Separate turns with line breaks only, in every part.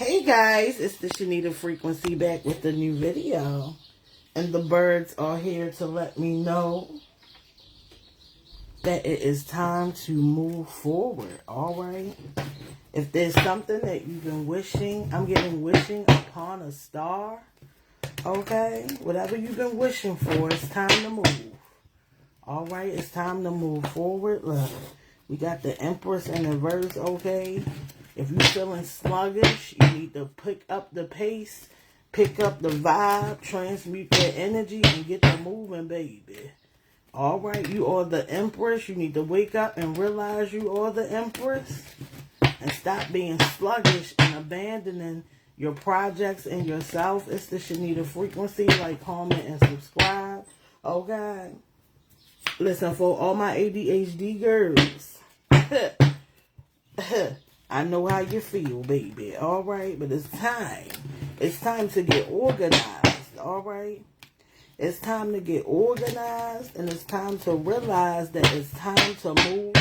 Hey guys, it's the Shanita Frequency back with the new video. And the birds are here to let me know that it is time to move forward, alright? If there's something that you've been wishing, I'm getting wishing upon a star, okay? Whatever you've been wishing for, it's time to move. Alright, it's time to move forward. Look, we got the Empress and the Verse, okay? If you're feeling sluggish, you need to pick up the pace, pick up the vibe, transmute that energy, and get the moving, baby. Alright, you are the Empress. You need to wake up and realize you are the Empress. And stop being sluggish and abandoning your projects and yourself. It's the Shanita Frequency. Like, comment, and subscribe. Okay? Listen, for all my ADHD girls. I know how you feel, baby. Alright? But it's time. It's time to get organized. Alright? It's time to get organized. And it's time to realize that it's time to move.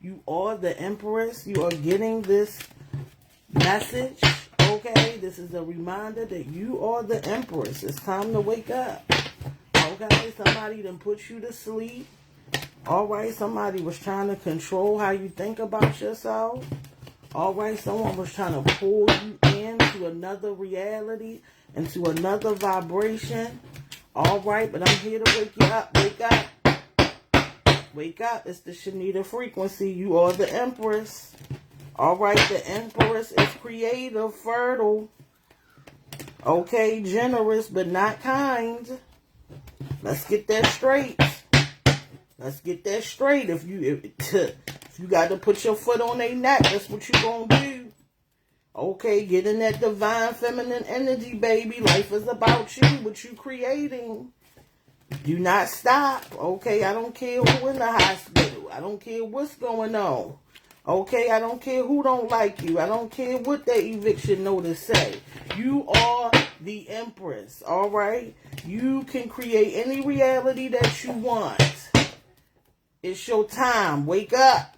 You are the Empress. You are getting this message. Okay? This is a reminder that you are the Empress. It's time to wake up. Okay? Somebody done put you to sleep. Alright? Somebody was trying to control how you think about yourself. Alright? Someone was trying to pull you into another reality, into another vibration. Alright? But I'm here to wake you up. Wake up. Wake up. It's the Shanita Frequency. You are the Empress. Alright? The Empress is creative, fertile. Okay? Generous, but not kind. Let's get that straight. Let's get that straight. If you got to put your foot on their neck, that's what you gonna do. Okay, get in that divine feminine energy, baby. Life is about you, what you creating. Do not stop. Okay, I don't care who in the hospital. I don't care what's going on. Okay, I don't care who don't like you. I don't care what that eviction notice say. You are the Empress, all right? You can create any reality that you want. It's your time. Wake up.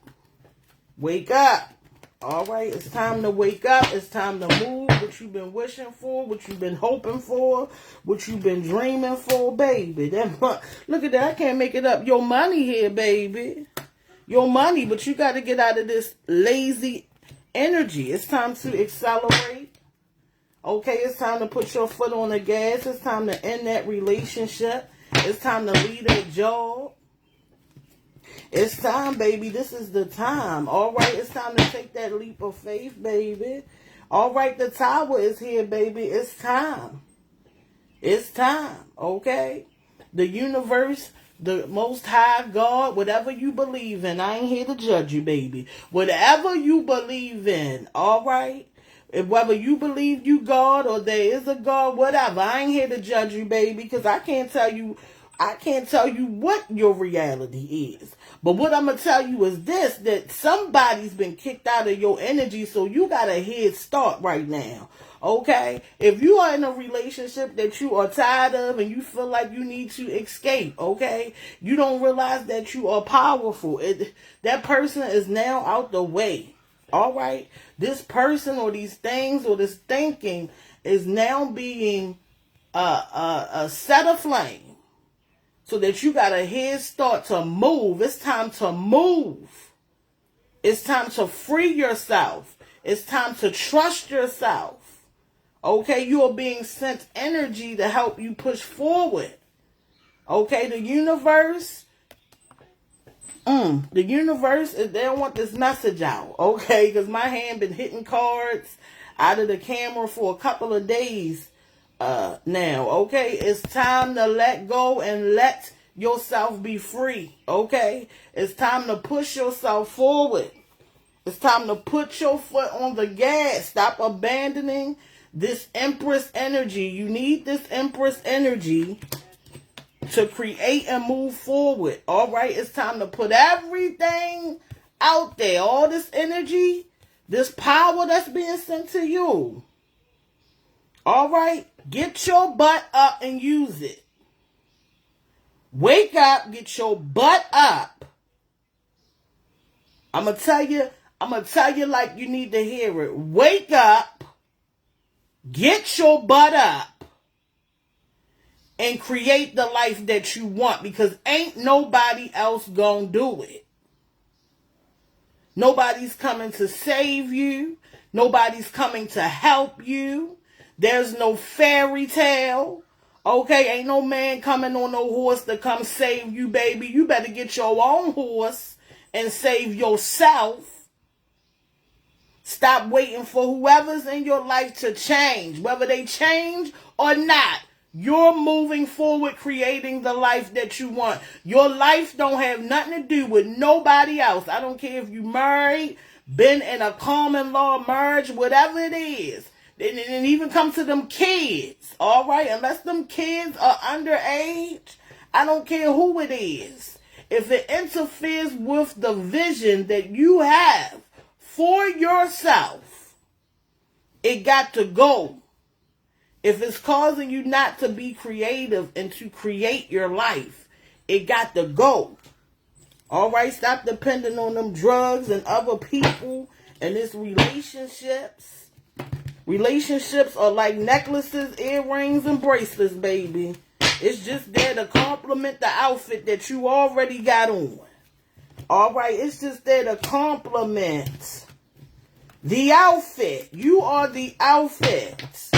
Wake up. All right, it's time to wake up. It's time to move. What you've been wishing for, what you've been hoping for, what you've been dreaming for, baby. Look at that. I can't make it up. Your money here, baby. Your money, but you got to get out of this lazy energy. It's time to accelerate. Okay, it's time to put your foot on the gas. It's time to end that relationship. It's time to leave that job. It's time, baby. This is the time. All right, it's time to take that leap of faith, baby. All right, the tower is here, baby. It's time. It's time, okay? The universe, the Most High God, whatever you believe in, I ain't here to judge you, baby. Whatever you believe in, all right? Whether you believe you God or there is a God, whatever, I ain't here to judge you, baby, because I can't tell you what your reality is. But what I'm going to tell you is this, that somebody's been kicked out of your energy, so you got a head start right now. Okay? If you are in a relationship that you are tired of and you feel like you need to escape, okay? You don't realize that you are powerful. That person is now out the way. All right? This person or these things or this thinking is now being set aflame. So that you got a head start to move. It's time to move. It's time to free yourself. It's time to trust yourself. Okay, you are being sent energy to help you push forward. Okay, the universe, they don't want this message out. Okay, because my hand been hitting cards out of the camera for a couple of days. Now, okay, it's time to let go and let yourself be free, okay? It's time to push yourself forward. It's time to put your foot on the gas. Stop abandoning this Empress energy. You need this Empress energy to create and move forward, all right? It's time to put everything out there, all this energy, this power that's being sent to you. All right, get your butt up and use it. Wake up, get your butt up. I'm going to tell you like you need to hear it. Wake up Get your butt up and create the life that you want, because ain't nobody else gonna do it. Nobody's coming to save you. Nobody's coming to help you. There's no fairy tale. Okay, ain't no man coming on no horse to come save you, baby. You better get your own horse and save yourself. Stop waiting for whoever's in your life to change. Whether they change or not, you're moving forward, creating the life that you want. Your life don't have nothing to do with nobody else. I don't care if you married, been in a common law marriage, whatever it is. And even come to them kids, all right? Unless them kids are underage, I don't care who it is. If it interferes with the vision that you have for yourself, it got to go. If it's causing you not to be creative and to create your life, it got to go. All right? Stop depending on them drugs and other people and this relationships. Relationships are like necklaces, earrings, and bracelets, baby. It's just there to complement the outfit that you already got on. All right? It's just there to complement the outfit. You are the outfit.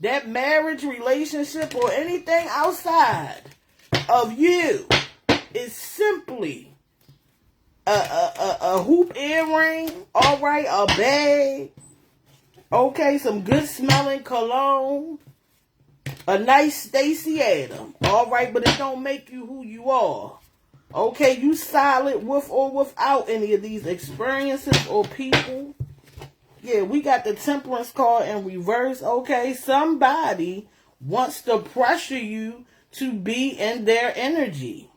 That marriage, relationship, or anything outside of you is simply a hoop earring, all right, a bag, okay, some good smelling cologne, a nice Stacey Adams, all right, but it don't make you who you are. Okay, you solid with or without any of these experiences or people. Yeah, we got the Temperance card in reverse, okay? Somebody wants to pressure you to be in their energy.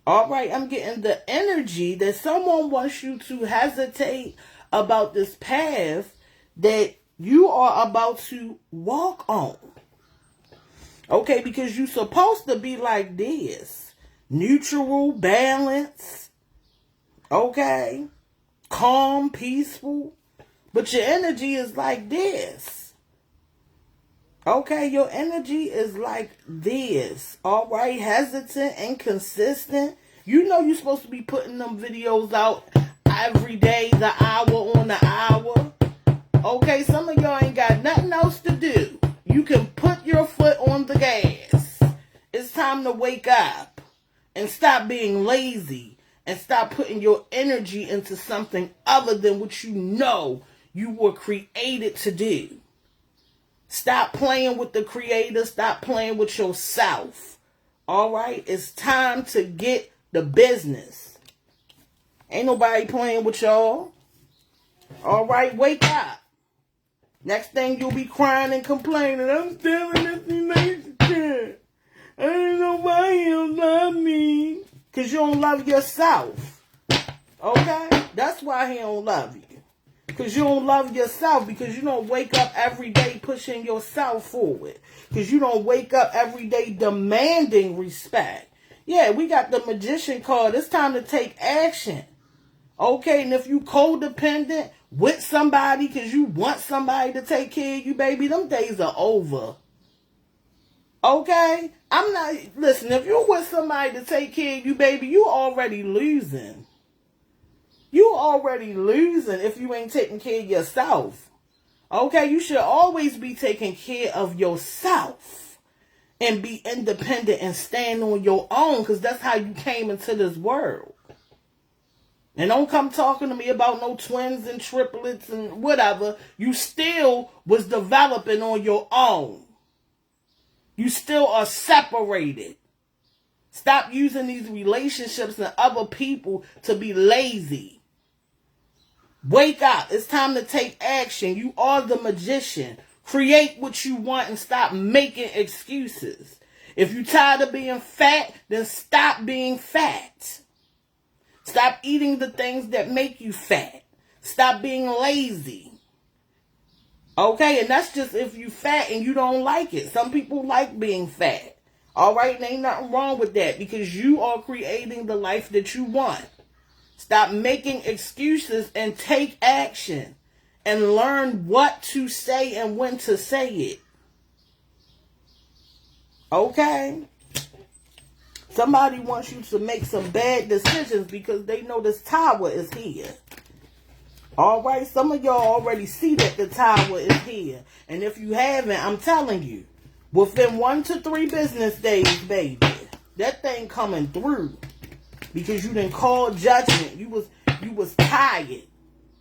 All right, I'm getting the energy that someone wants you to hesitate about this path that you are about to walk on. Okay, because you're supposed to be like this. Neutral, balanced, okay? Calm, peaceful. But your energy is like this. Okay, your energy is like this. All right, hesitant, inconsistent. You know you're supposed to be putting them videos out every day, the hour on the hour. Okay, some of y'all ain't got nothing else to do. You can put your foot on the gas. It's time to wake up and stop being lazy and stop putting your energy into something other than what you know you were created to do. Stop playing with the creator. Stop playing with yourself. All right? It's time to get the business. Ain't nobody playing with y'all. All right? Wake up. Next thing you'll be crying and complaining. I'm still in this relationship. I don't know why he don't love me. Because you don't love yourself. Okay? That's why he don't love you. Because you don't love yourself. Because you don't wake up every day pushing yourself forward. Because you don't wake up every day demanding respect. Yeah, we got the Magician card. It's time to take action. Okay, and if you codependent with somebody because you want somebody to take care of you, baby, them days are over. Okay? I'm not, listen, if you're with somebody to take care of you, baby, you already losing. You already losing if you ain't taking care of yourself. Okay? You should always be taking care of yourself and be independent and stand on your own, because that's how you came into this world. And don't come talking to me about no twins and triplets and whatever. You still was developing on your own. You still are separated. Stop using these relationships and other people to be lazy. Wake up. It's time to take action. You are the magician. Create what you want and stop making excuses. If you're tired of being fat, then stop being fat. Stop eating the things that make you fat. Stop being lazy. Okay, and that's just if you fat and you don't like it. Some people like being fat. All right, and ain't nothing wrong with that because you are creating the life that you want. Stop making excuses and take action and learn what to say and when to say it. Okay? Somebody wants you to make some bad decisions because they know this tower is here. Alright? Some of y'all already see that the tower is here. And if you haven't, I'm telling you, within 1 to 3 business days, baby, that thing coming through. Because you didn't call judgment. You was tired.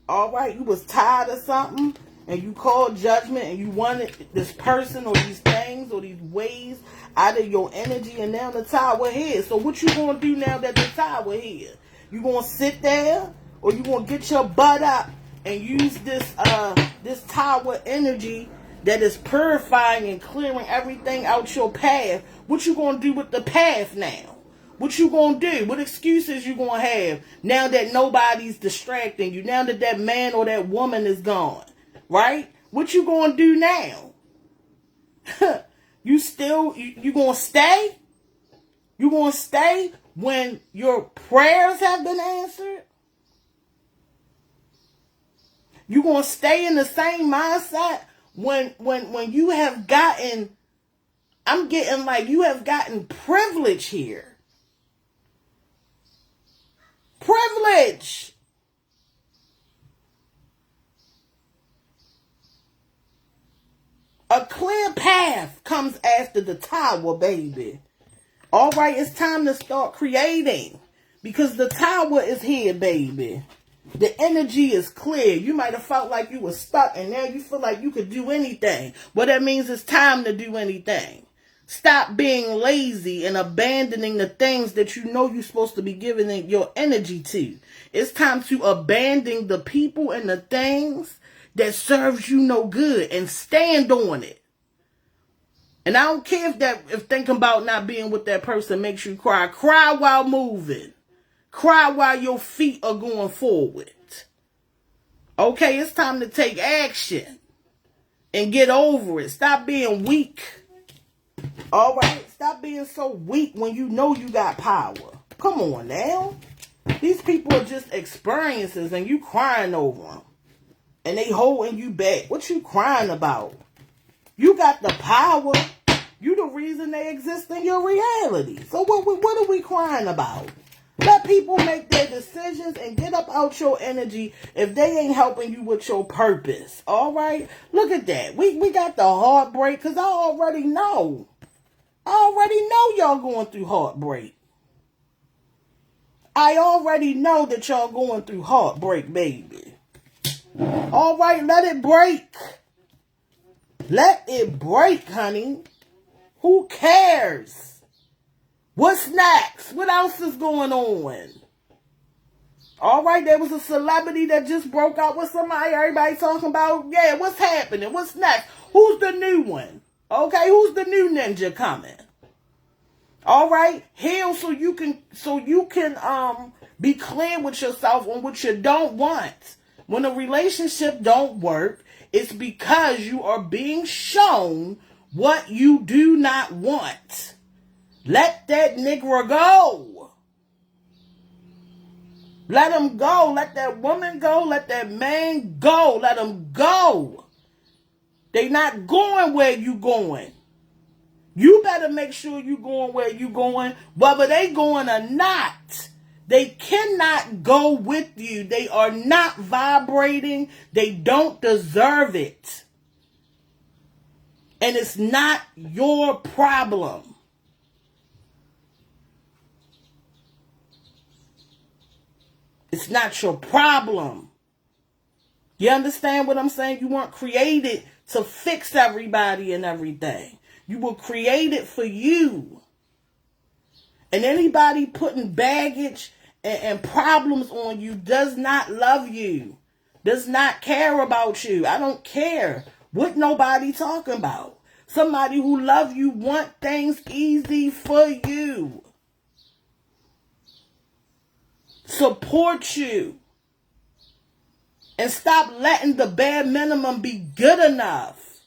Alright? You was tired of something. And you called judgment. And you wanted this person or these things or these ways out of your energy. And now the tower here. So what you going to do now that the tower here? You going to sit there? Or you going to get your butt up and use this tower energy that is purifying and clearing everything out your path? What you going to do with the path now? What you going to do? What excuses you going to have now that nobody's distracting you? Now that that man or that woman is gone, right? What you going to do now? You going to stay? You going to stay when your prayers have been answered? You going to stay in the same mindset when you have gotten, I'm getting like you have gotten privilege here. Privilege. A clear path comes after the tower, baby. All right, it's time to start creating because the tower is here, baby. The energy is clear. You might have felt like you were stuck and now you feel like you could do anything. Well, that means it's time to do anything. Stop being lazy and abandoning the things that you know you're supposed to be giving your energy to. It's time to abandon the people and the things that serves you no good and stand on it. And I don't care if thinking about not being with that person makes you cry. Cry while moving. Cry while your feet are going forward. Okay, it's time to take action and get over it. Stop being weak. All right, stop being so weak when you know you got power. Come on now. These people are just experiences and you crying over them. And they holding you back. What you crying about? You got the power. You the reason they exist in your reality. So what are we crying about? Let people make their decisions and get up out your energy if they ain't helping you with your purpose. All right? Look at that. We got the heartbreak because I already know. I already know y'all going through heartbreak. I already know that y'all going through heartbreak, baby. All right, let it break. Let it break, honey. Who cares? What's next? What else is going on? All right, there was a celebrity that just broke out with somebody. Everybody talking about, yeah, what's happening? What's next? Who's the new one? Okay, who's the new ninja coming? All right, heal so you can be clear with yourself on what you don't want. When a relationship don't work, it's because you are being shown what you do not want. Let that nigga go. Let him go. Let that woman go. Let that man go. Let him go. They not going where you going. You better make sure you going where you going, whether they going or not. They cannot go with you. They are not vibrating. They don't deserve it. And it's not your problem. It's not your problem. You understand what I'm saying? You weren't created to fix everybody and everything. You were created for you. And anybody putting baggage and problems on you does not love you. Does not care about you. I don't care what nobody talking about. Somebody who love you want things easy for you. Support you. And stop letting the bare minimum be good enough.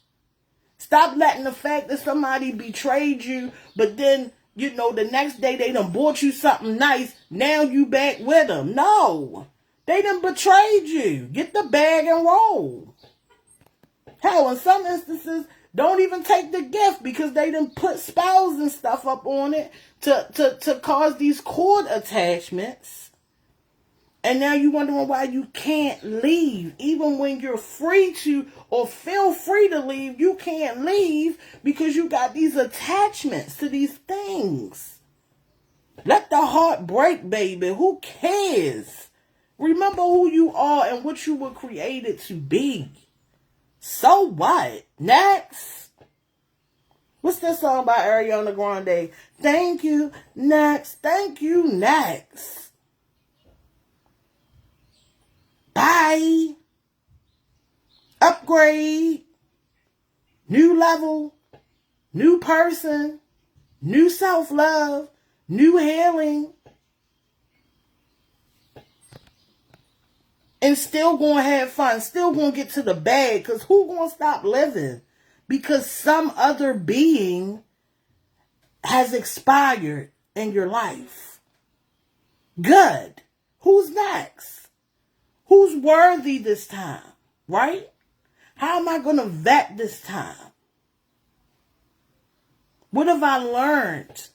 Stop letting the fact that somebody betrayed you, but then, the next day they done bought you something nice. Now you back with them. No. They done betrayed you. Get the bag and roll. Hell, in some instances, don't even take the gift because they done put spells and stuff up on it to cause these cord attachments. And now you're wondering why you can't leave. Even when you're free to or feel free to leave, you can't leave because you got these attachments to these things. Let the heart break, baby. Who cares? Remember who you are and what you were created to be. So what? Next. What's that song by Ariana Grande? Thank you, next. Thank you, next. Bye. Upgrade. New level. New person. New self-love. New healing. And still gonna have fun. Still gonna get to the bag. Because who gonna stop living? Because some other being has expired in your life. Good. Who's next? Who's worthy this time? Right? How am I going to vet this time? What have I learned?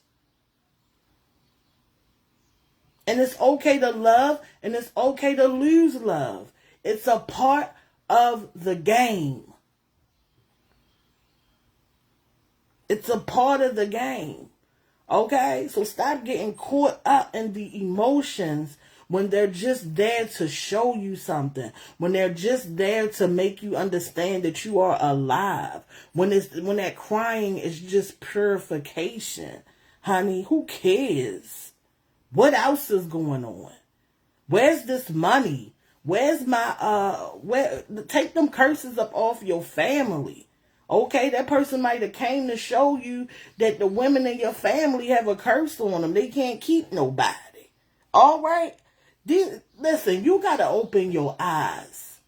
And it's okay to love and it's okay to lose love. It's a part of the game. It's a part of the game. Okay? So stop getting caught up in the emotions when they're just there to show you something. When they're just there to make you understand that you are alive. When that crying is just purification. Honey, who cares? What else is going on? Where's this money? Where's my take them curses up off your family. Okay, that person might have came to show you that the women in your family have a curse on them. They can't keep nobody. All right? Listen, you got to open your eyes.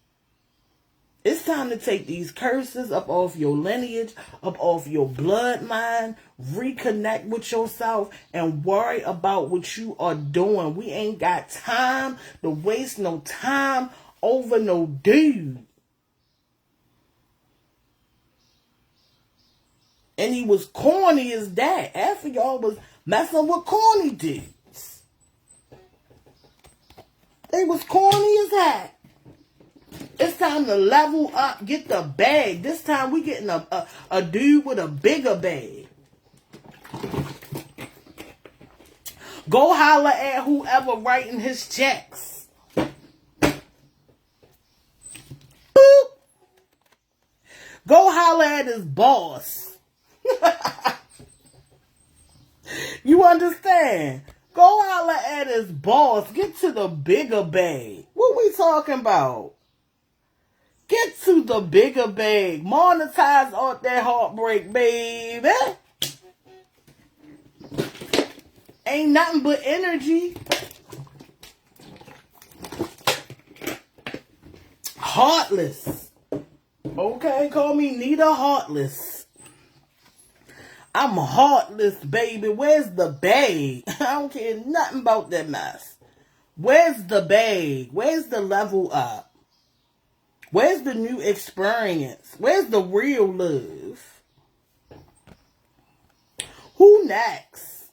It's time to take these curses up off your lineage, up off your bloodline, reconnect with yourself, and worry about what you are doing. We ain't got time to waste no time over no dude. And he was corny as that. Half of y'all was messing with corny dudes. They was corny as that. It's time to level up, get the bag. This time we getting a dude with a bigger bag. Go holler at whoever writing his checks. Boop. Go holler at his boss. You understand? Go holler at his boss. Get to the bigger bag. What we talking about? Get to the bigger bag. Monetize off that heartbreak, baby. Ain't nothing but energy. Heartless. Okay, call me Nita Heartless. I'm heartless, baby. Where's the bag? I don't care nothing about that mess. Where's the bag? Where's the level up? Where's the new experience? Where's the real love? Who next?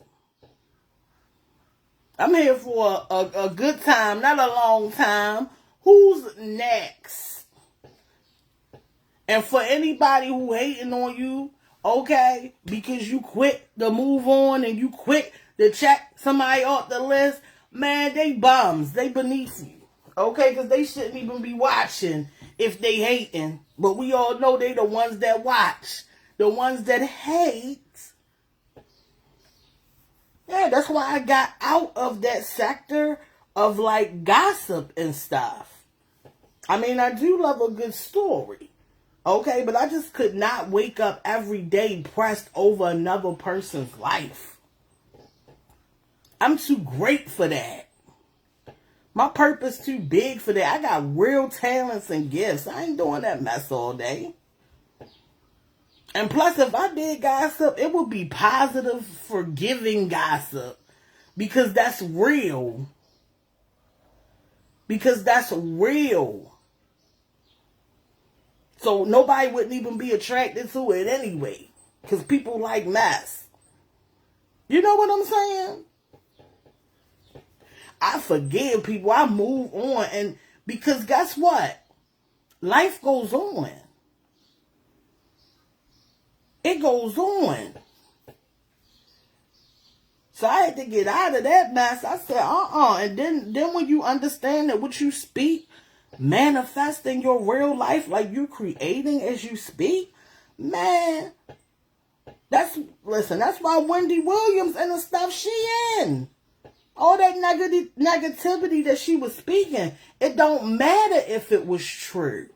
I'm here for a good time, not a long time. Who's next? And for anybody who hating on you, okay, because you quit to move on and you quit to check somebody off the list, man, they bums. They beneath you. Okay, because they shouldn't even be watching if they hating. But we all know they the ones that watch. The ones that hate. Yeah, that's why I got out of that sector of like gossip and stuff. I mean, I do love a good story. Okay, but I just could not wake up every day pressed over another person's life. I'm too great for that. My purpose too big for that. I got real talents and gifts. I ain't doing that mess all day. And plus, if I did gossip, it would be positive, forgiving gossip. Because that's real. Because that's real. So nobody wouldn't even be attracted to it anyway. Because people like mess. You know what I'm saying? I forgive people. I move on. And because guess what? Life goes on. It goes on. So I had to get out of that mess. I said, And then when you understand that what you speak manifest in your real life, like you're creating as you speak, man, that's why Wendy Williams and the stuff she in. All that negativity that she was speaking, it don't matter if it was true.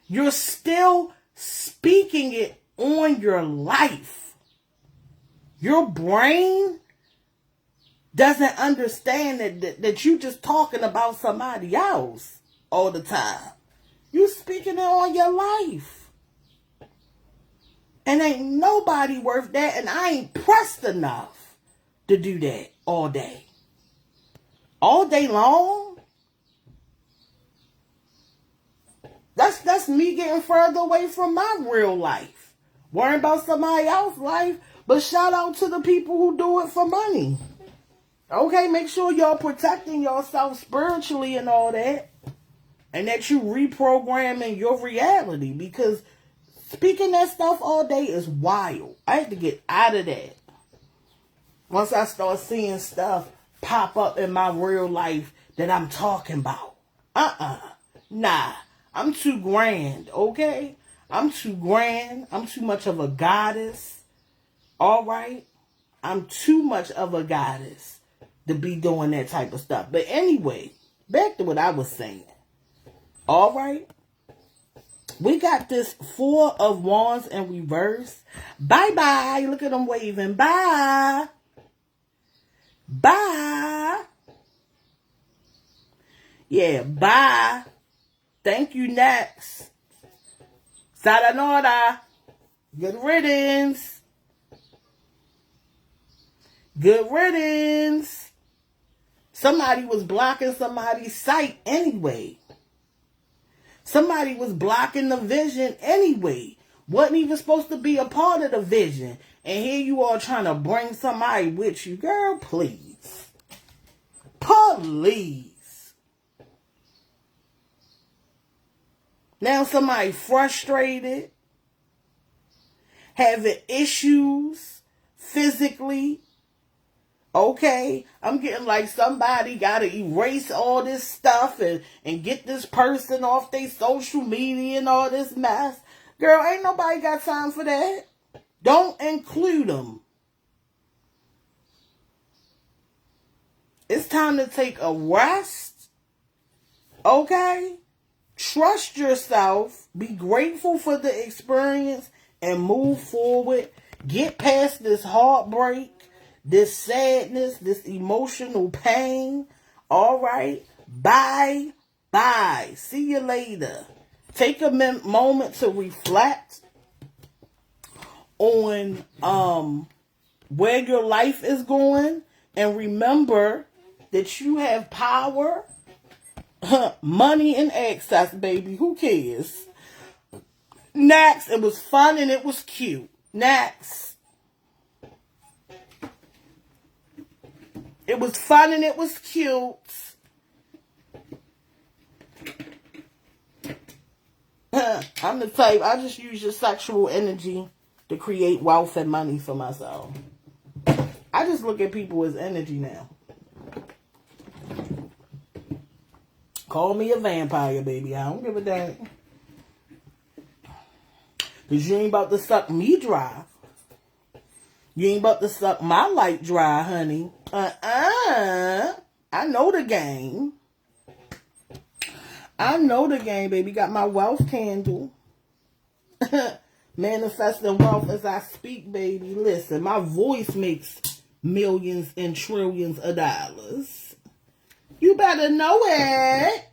You're still speaking it on your life. Your brain doesn't understand that you just talking about somebody else all the time. You speaking it on your life. And ain't nobody worth that, and I ain't pressed enough to do that all day. All day long. That's me getting further away from my real life. Worrying about somebody else's life, but shout out to the people who do it for money. Okay, make sure y'all protecting yourself spiritually and all that. And that you reprogramming your reality. Because speaking that stuff all day is wild. I had to get out of that. Once I start seeing stuff pop up in my real life that I'm talking about. Nah. I'm too grand, okay? I'm too grand. I'm too much of a goddess. Alright? I'm too much of a goddess to be doing that type of stuff. But anyway, back to what I was saying. Alright? We got this 4 of Wands in reverse. Bye-bye. Look at them waving. Bye. Bye. Yeah, bye. Thank you, next. Sayonara. Good riddance. Good riddance. Somebody was blocking somebody's sight anyway. Somebody was blocking the vision anyway. Wasn't even supposed to be a part of the vision. And here you are trying to bring somebody with you. Girl, please. Please. Now somebody frustrated. Having issues physically. Okay, I'm getting like somebody got to erase all this stuff and get this person off their social media and all this mess. Girl, ain't nobody got time for that. Don't include them. It's time to take a rest. Okay? Trust yourself. Be grateful for the experience and move forward. Get past this heartbreak. This sadness, this emotional pain. All right. Bye. Bye. See you later. Take a moment to reflect on where your life is going. And remember that you have power, money, and access, baby. Who cares? Next. It was fun and it was cute. Next. It was fun and it was cute. I'm the type, I just use your sexual energy to create wealth and money for myself. I just look at people as energy now. Call me a vampire, baby. I don't give a damn. Because you ain't about to suck me dry. You ain't about to suck my light dry, honey. I know the game. I know the game, baby. Got my wealth candle. Manifesting wealth as I speak, baby. Listen, my voice makes millions and trillions of dollars. You better know it.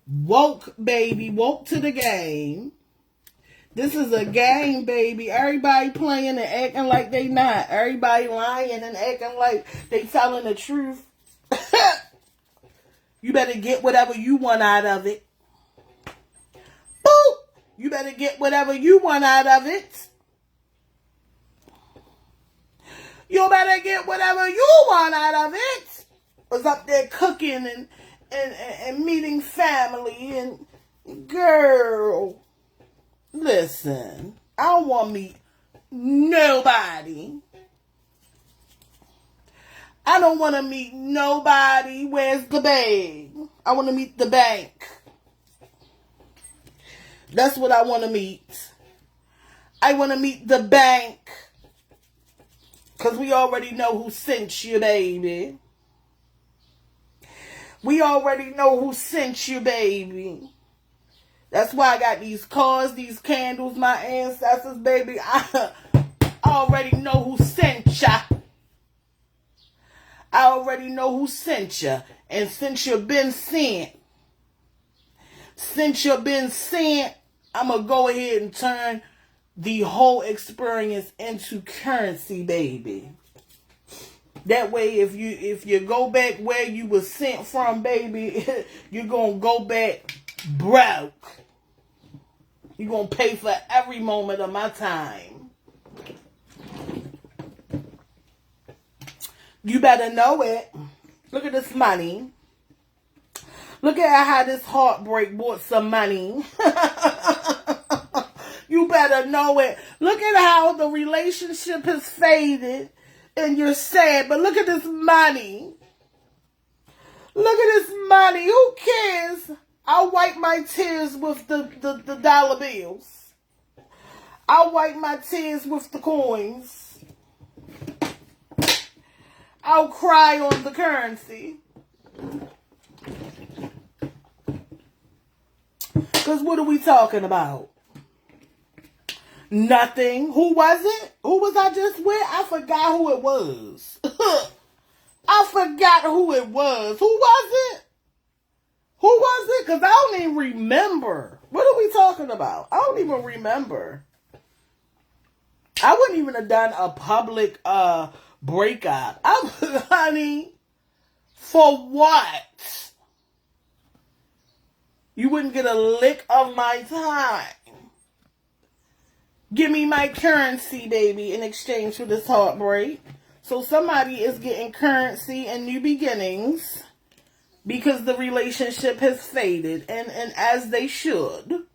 Woke, baby. Woke to the game. This is a game, baby. Everybody playing and acting like they not. Everybody lying and acting like they telling the truth. You better get whatever you want out of it. You better get whatever you want out of it. You better get whatever you want out of it. Was up there cooking and meeting family and girl. Listen, I don't want to meet nobody. I don't want to meet nobody. Where's the bag? I want to meet the bank. That's what I want to meet. I want to meet the bank. Because we already know who sent you, baby. We already know who sent you, baby. That's why I got these cards, these candles, my ancestors, baby. I already know who sent ya. I already know who sent you. And since you've been sent, I'm going to go ahead and turn the whole experience into currency, baby. That way, if you go back where you were sent from, baby, you're going to go back broke. You're going to pay for every moment of my time. You better know it. Look at this money. Look at how this heartbreak bought some money. You better know it. Look at how the relationship has faded and you're sad. But look at this money. Look at this money. Who cares? I'll wipe my tears with the dollar bills. I'll wipe my tears with the coins. I'll cry on the currency. Because what are we talking about? Nothing. Who was it? Who was I just with? I forgot who it was. I forgot who it was. Who was it? Who was it? Because I don't even remember. What are we talking about? I don't even remember. I wouldn't even have done a public breakup. Honey, for what? You wouldn't get a lick of my time. Give me my currency, baby, in exchange for this heartbreak. So somebody is getting currency and new beginnings because the relationship has faded. And as they should.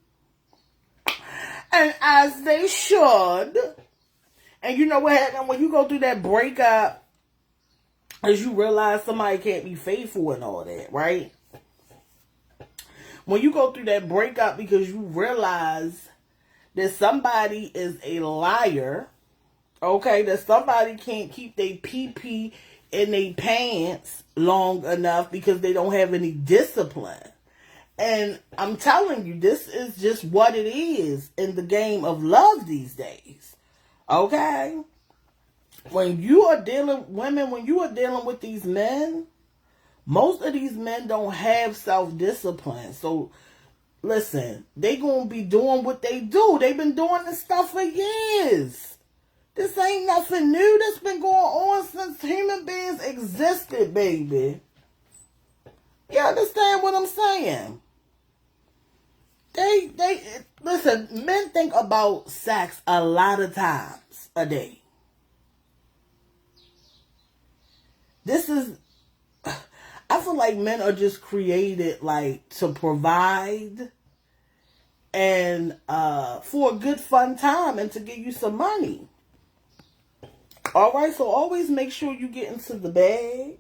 And as they should. And you know what happened when you go through that breakup, as you realize somebody can't be faithful and all that, right? When you go through that breakup because you realize that somebody is a liar, okay, that somebody can't keep their pee-pee in their pants long enough because they don't have any discipline. And I'm telling you, this is just what it is in the game of love these days. Okay? When you are dealing with these men, most of these men don't have self-discipline. So, listen, they gonna be doing what they do. They've been doing this stuff for years. This ain't nothing new. That's been going on since human beings existed, baby. You understand what I'm saying? Listen, men think about sex a lot of times a day. I feel like men are just created like to provide and for a good fun time and to give you some money. Alright, so always make sure you get into the bag.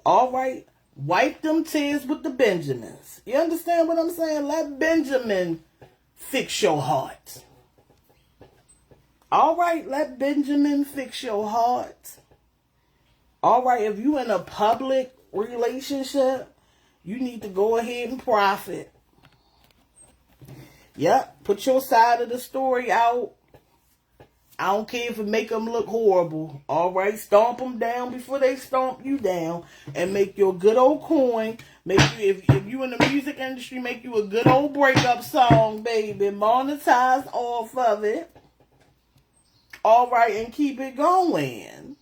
Alright, wipe them tears with the Benjamins. You understand what I'm saying? Let Benjamin fix your heart. Alright, let Benjamin fix your heart. Alright, if you in a public relationship, you need to go ahead and profit. Yep, put your side of the story out. I don't care if it make them look horrible. Alright, stomp them down before they stomp you down. And make your good old coin. If you in the music industry, make you a good old breakup song, baby. Monetize off of it. Alright, and keep it going.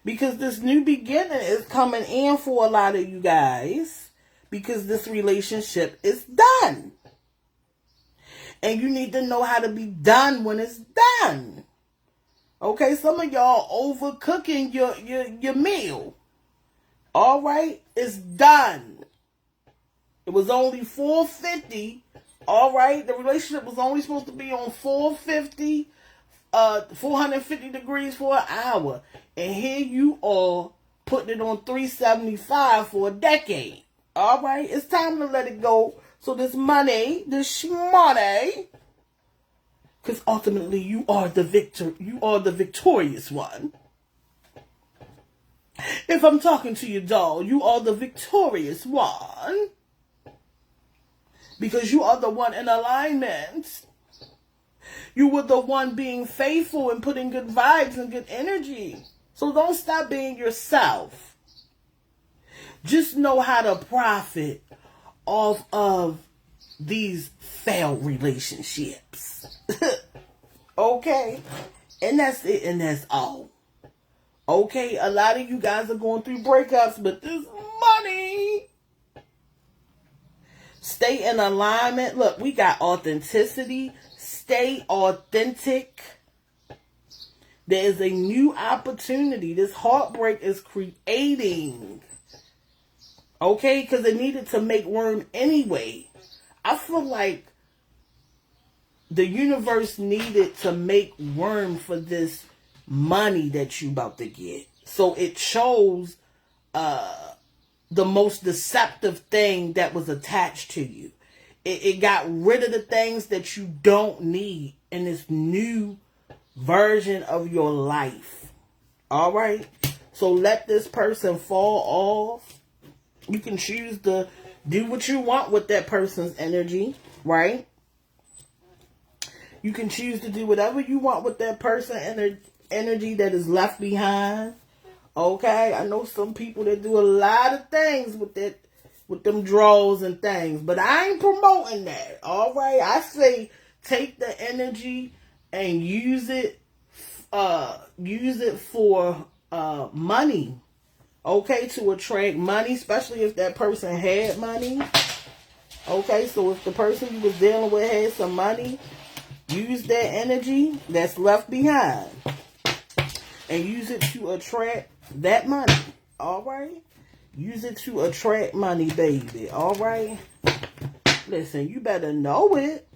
Because this new beginning is coming in for a lot of you guys. Because this relationship is done. And you need to know how to be done when it's done. Okay, some of y'all overcooking your meal. All right, it's done. It was only $450. All right, the relationship was only supposed to be on 450 degrees for an hour. And here you are putting it on 375 for a decade. All right, it's time to let it go. So this money, this shmoney, because ultimately you are the victorious one. If I'm talking to you, doll, you are the victorious one. Because you are the one in alignment. You were the one being faithful and putting good vibes and good energy. So don't stop being yourself. Just know how to profit off of these failed relationships. Okay? And that's it, and that's all. Okay? A lot of you guys are going through breakups, but this money. Stay in alignment. Look, we got authenticity. Stay authentic. There is a new opportunity. This heartbreak is creating. Okay? Because it needed to make room anyway. I feel like the universe needed to make room for this money that you about to get. So it chose the most deceptive thing that was attached to you. It got rid of the things that you don't need in this new version of your life. All right? So let this person fall off. You can choose to do what you want with that person's energy, right? You can choose to do whatever you want with that person energy that is left behind. Okay? I know some people that do a lot of things with them draws and things, but I ain't promoting that. All right? I say take the energy and use it for money. Okay, to attract money, especially if that person had money. Okay, so if the person you was dealing with had some money, use that energy that's left behind and use it to attract that money. All right? Use it to attract money, baby. All right? Listen, you better know it.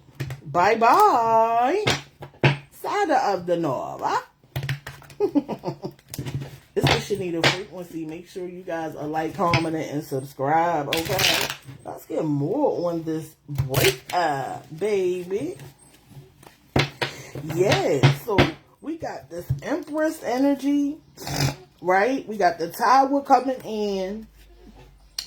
Bye-bye. Sada of the North. Huh? This is Shanita Frequency. Make sure you guys are like, comment, and subscribe, okay? Let's get more on this breakup, baby. Yeah, so we got this Empress energy, right? We got the Tower coming in.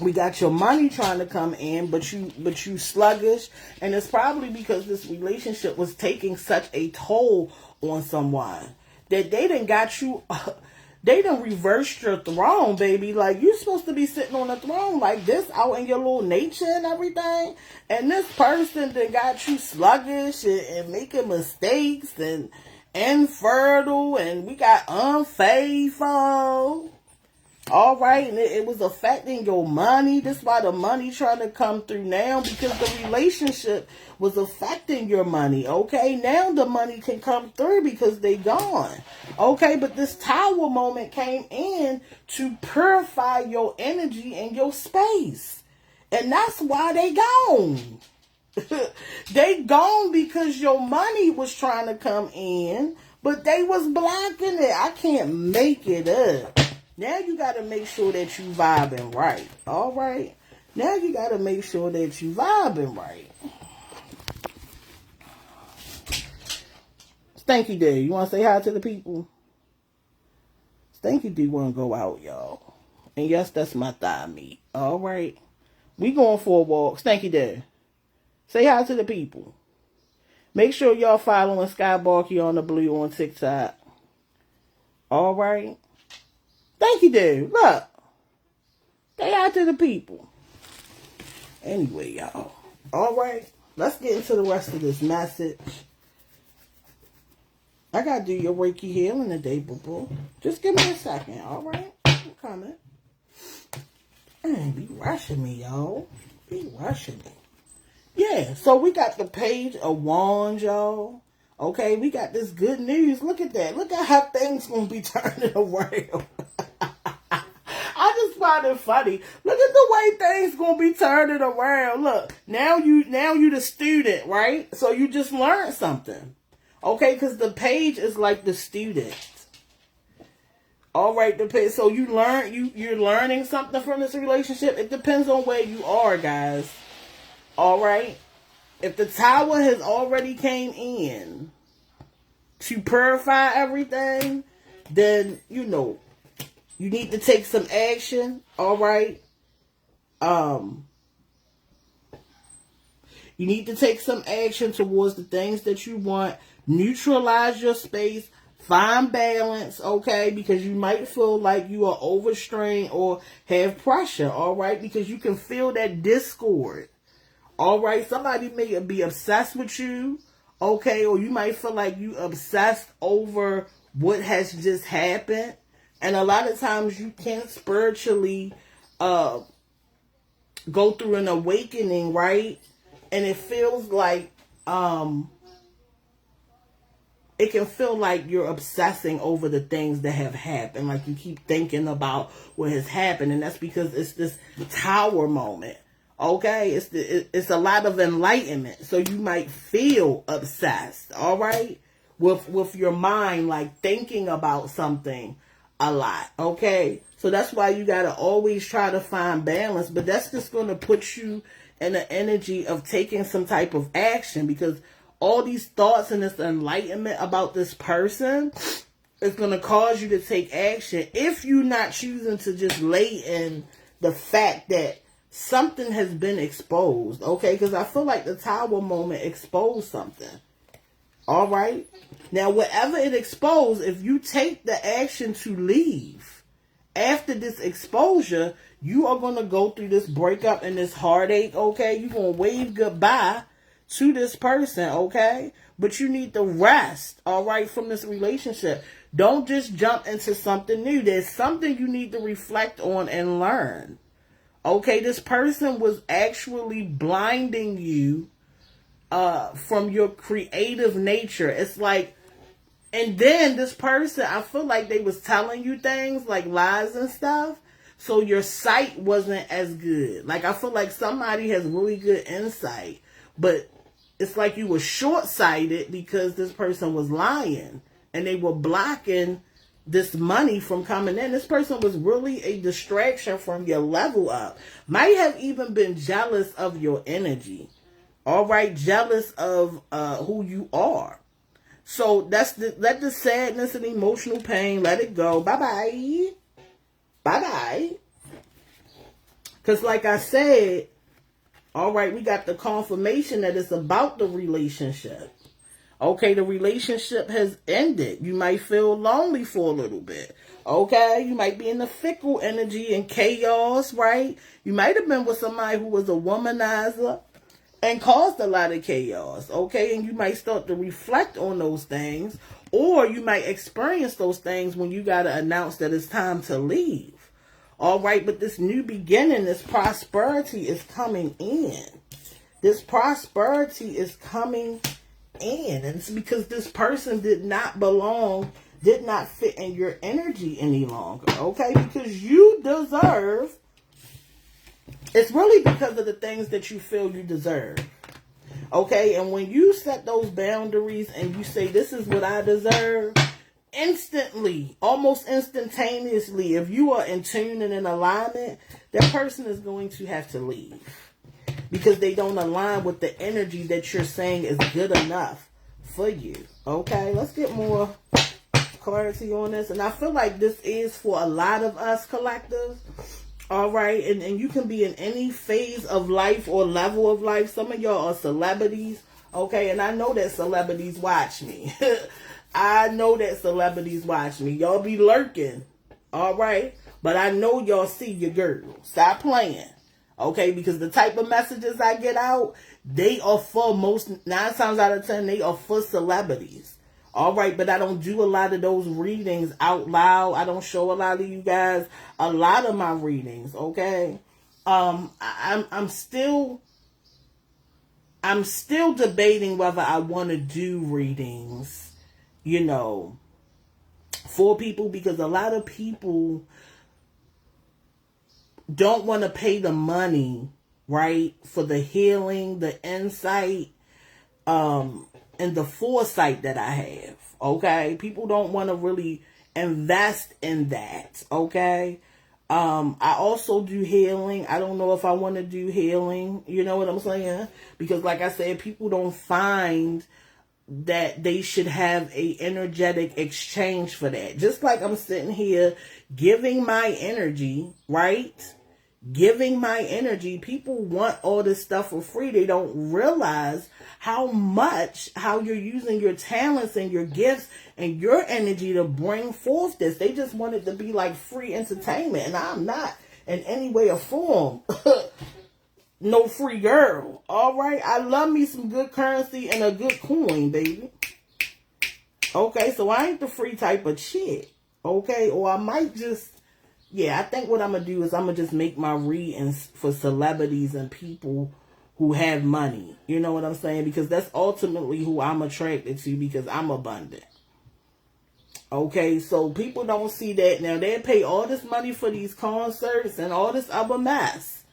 We got your money trying to come in, but you sluggish. And it's probably because this relationship was taking such a toll on someone that they done got you... They done reversed your throne, baby. Like, you're supposed to be sitting on a throne like this out in your little nature and everything. And this person that got you sluggish and making mistakes and infertile. And we got unfaithful. All right. And it was affecting your money. That's why the money trying to come through now. Because the relationship was affecting your money. Okay. Now the money can come through because they gone. Okay. But this Tower moment came in to purify your energy and your space. And that's why they gone. They gone because your money was trying to come in. But they was blocking it. I can't make it up. Now you got to make sure that you vibing right. All right? Now you got to make sure that you vibing right. Stanky Day, you want to say hi to the people? Stanky D want to go out, y'all. And yes, that's my thigh meat. All right? We going for a walk. Stanky Day, say hi to the people. Make sure y'all following Skhye Barkiana on the blue on TikTok. All right? Thank you, dude. Look. Stay out to the people. Anyway, y'all. All right. Let's get into the rest of this message. I got to do your Reiki healing today, boo-boo. Just give me a second, all right? I'm coming. Be rushing me, y'all. Be rushing me. Yeah, so we got the Page of Wands, y'all. Okay, we got this good news. Look at that. Look at how things gonna be turning around. I just find it funny. Look at the way things gonna be turning around. Look, now you the student, right? So you just learned something. Okay, because the page is like the student. All right, so you're learning something from this relationship. It depends on where you are, guys. All right. If the tower has already came in to purify everything, then you need to take some action. All right. You need to take some action towards the things that you want. Neutralize your space. Find balance, okay? Because you might feel like you are overstrained or have pressure, all right? Because you can feel that discord, all right? Somebody may be obsessed with you, okay? Or you might feel like you obsessed over what has just happened. And a lot of times you can spiritually go through an awakening, right? And it feels like it can feel like you're obsessing over the things that have happened. Like you keep thinking about what has happened. And that's because it's this tower moment. Okay? It's a lot of enlightenment. So you might feel obsessed. All right? With your mind, like thinking about something a lot. Okay? So that's why you got to always try to find balance. But that's just going to put you in the energy of taking some type of action, because all these thoughts and this enlightenment about this person is going to cause you to take action if you're not choosing to just lay in the fact that something has been exposed. Okay? Because I feel like the tower moment exposed something. All right? Now, whatever it exposed, if you take the action to leave after this exposure, you are going to go through this breakup and this heartache, okay? You're going to wave goodbye to this person, okay? But you need to rest, all right, from this relationship. Don't just jump into something new. There's something you need to reflect on and learn. Okay, this person was actually blinding you from your creative nature. It's like, and then this person, I feel like they was telling you things like lies and stuff. So your sight wasn't as good. Like I feel like somebody has really good insight, but it's like you were short-sighted because this person was lying and they were blocking this money from coming in. This person was really a distraction from your level up. Might have even been jealous of your energy. All right, jealous of who you are. So let the sadness and emotional pain, let it go. Bye-bye. Bye-bye. Because like I said, all right, we got the confirmation that it's about the relationship. Okay, the relationship has ended. You might feel lonely for a little bit. Okay, you might be in the fickle energy and chaos, right? You might have been with somebody who was a womanizer and caused a lot of chaos, okay? And you might start to reflect on those things, or you might experience those things when you got to announce that it's time to leave. All right, but this new beginning, this prosperity is coming in. This prosperity is coming in. And it's because this person did not belong, did not fit in your energy any longer, okay? Because you deserve, it's really because of the things that you feel you deserve, okay? And when you set those boundaries and you say, this is what I deserve, instantly, almost instantaneously, if you are in tune and in alignment, that person is going to have to leave because they don't align with the energy that you're saying is good enough for you. Okay, let's get more clarity on this. And I feel like this is for a lot of us collectives. All right, and you can be in any phase of life or level of life. Some of y'all are celebrities. Okay, and I know that celebrities watch me. I know that celebrities watch me. Y'all be lurking. All right. But I know y'all see your girl. Stop playing. Okay. Because the type of messages I get out, they are for 9 times out of 10, they are for celebrities. All right. But I don't do a lot of those readings out loud. I don't show a lot of you guys a lot of my readings. Okay. I'm still I'm still debating whether I want to do readings, you know, for people, because a lot of people don't want to pay the money, right, for the healing, the insight, and the foresight that I have. Okay, people don't want to really invest in that. Okay, I also do healing. I don't know if I want to do healing. You know what I'm saying? Because, like I said, people don't find that they should have a energetic exchange for that. Just like I'm sitting here giving my energy, right? Giving my energy. People want all this stuff for free. They don't realize how you're using your talents and your gifts and your energy to bring forth this. They just want it to be like free entertainment. And I'm not in any way or form no free girl. All right. I love me some good currency and a good coin, baby. Okay. So I ain't the free type of chick. Okay. Or I might just, I think what I'm going to do is I'm going to just make my readings for celebrities and people who have money. You know what I'm saying? Because that's ultimately who I'm attracted to, because I'm abundant. Okay, so people don't see that. Now, they pay all this money for these concerts and all this other mess.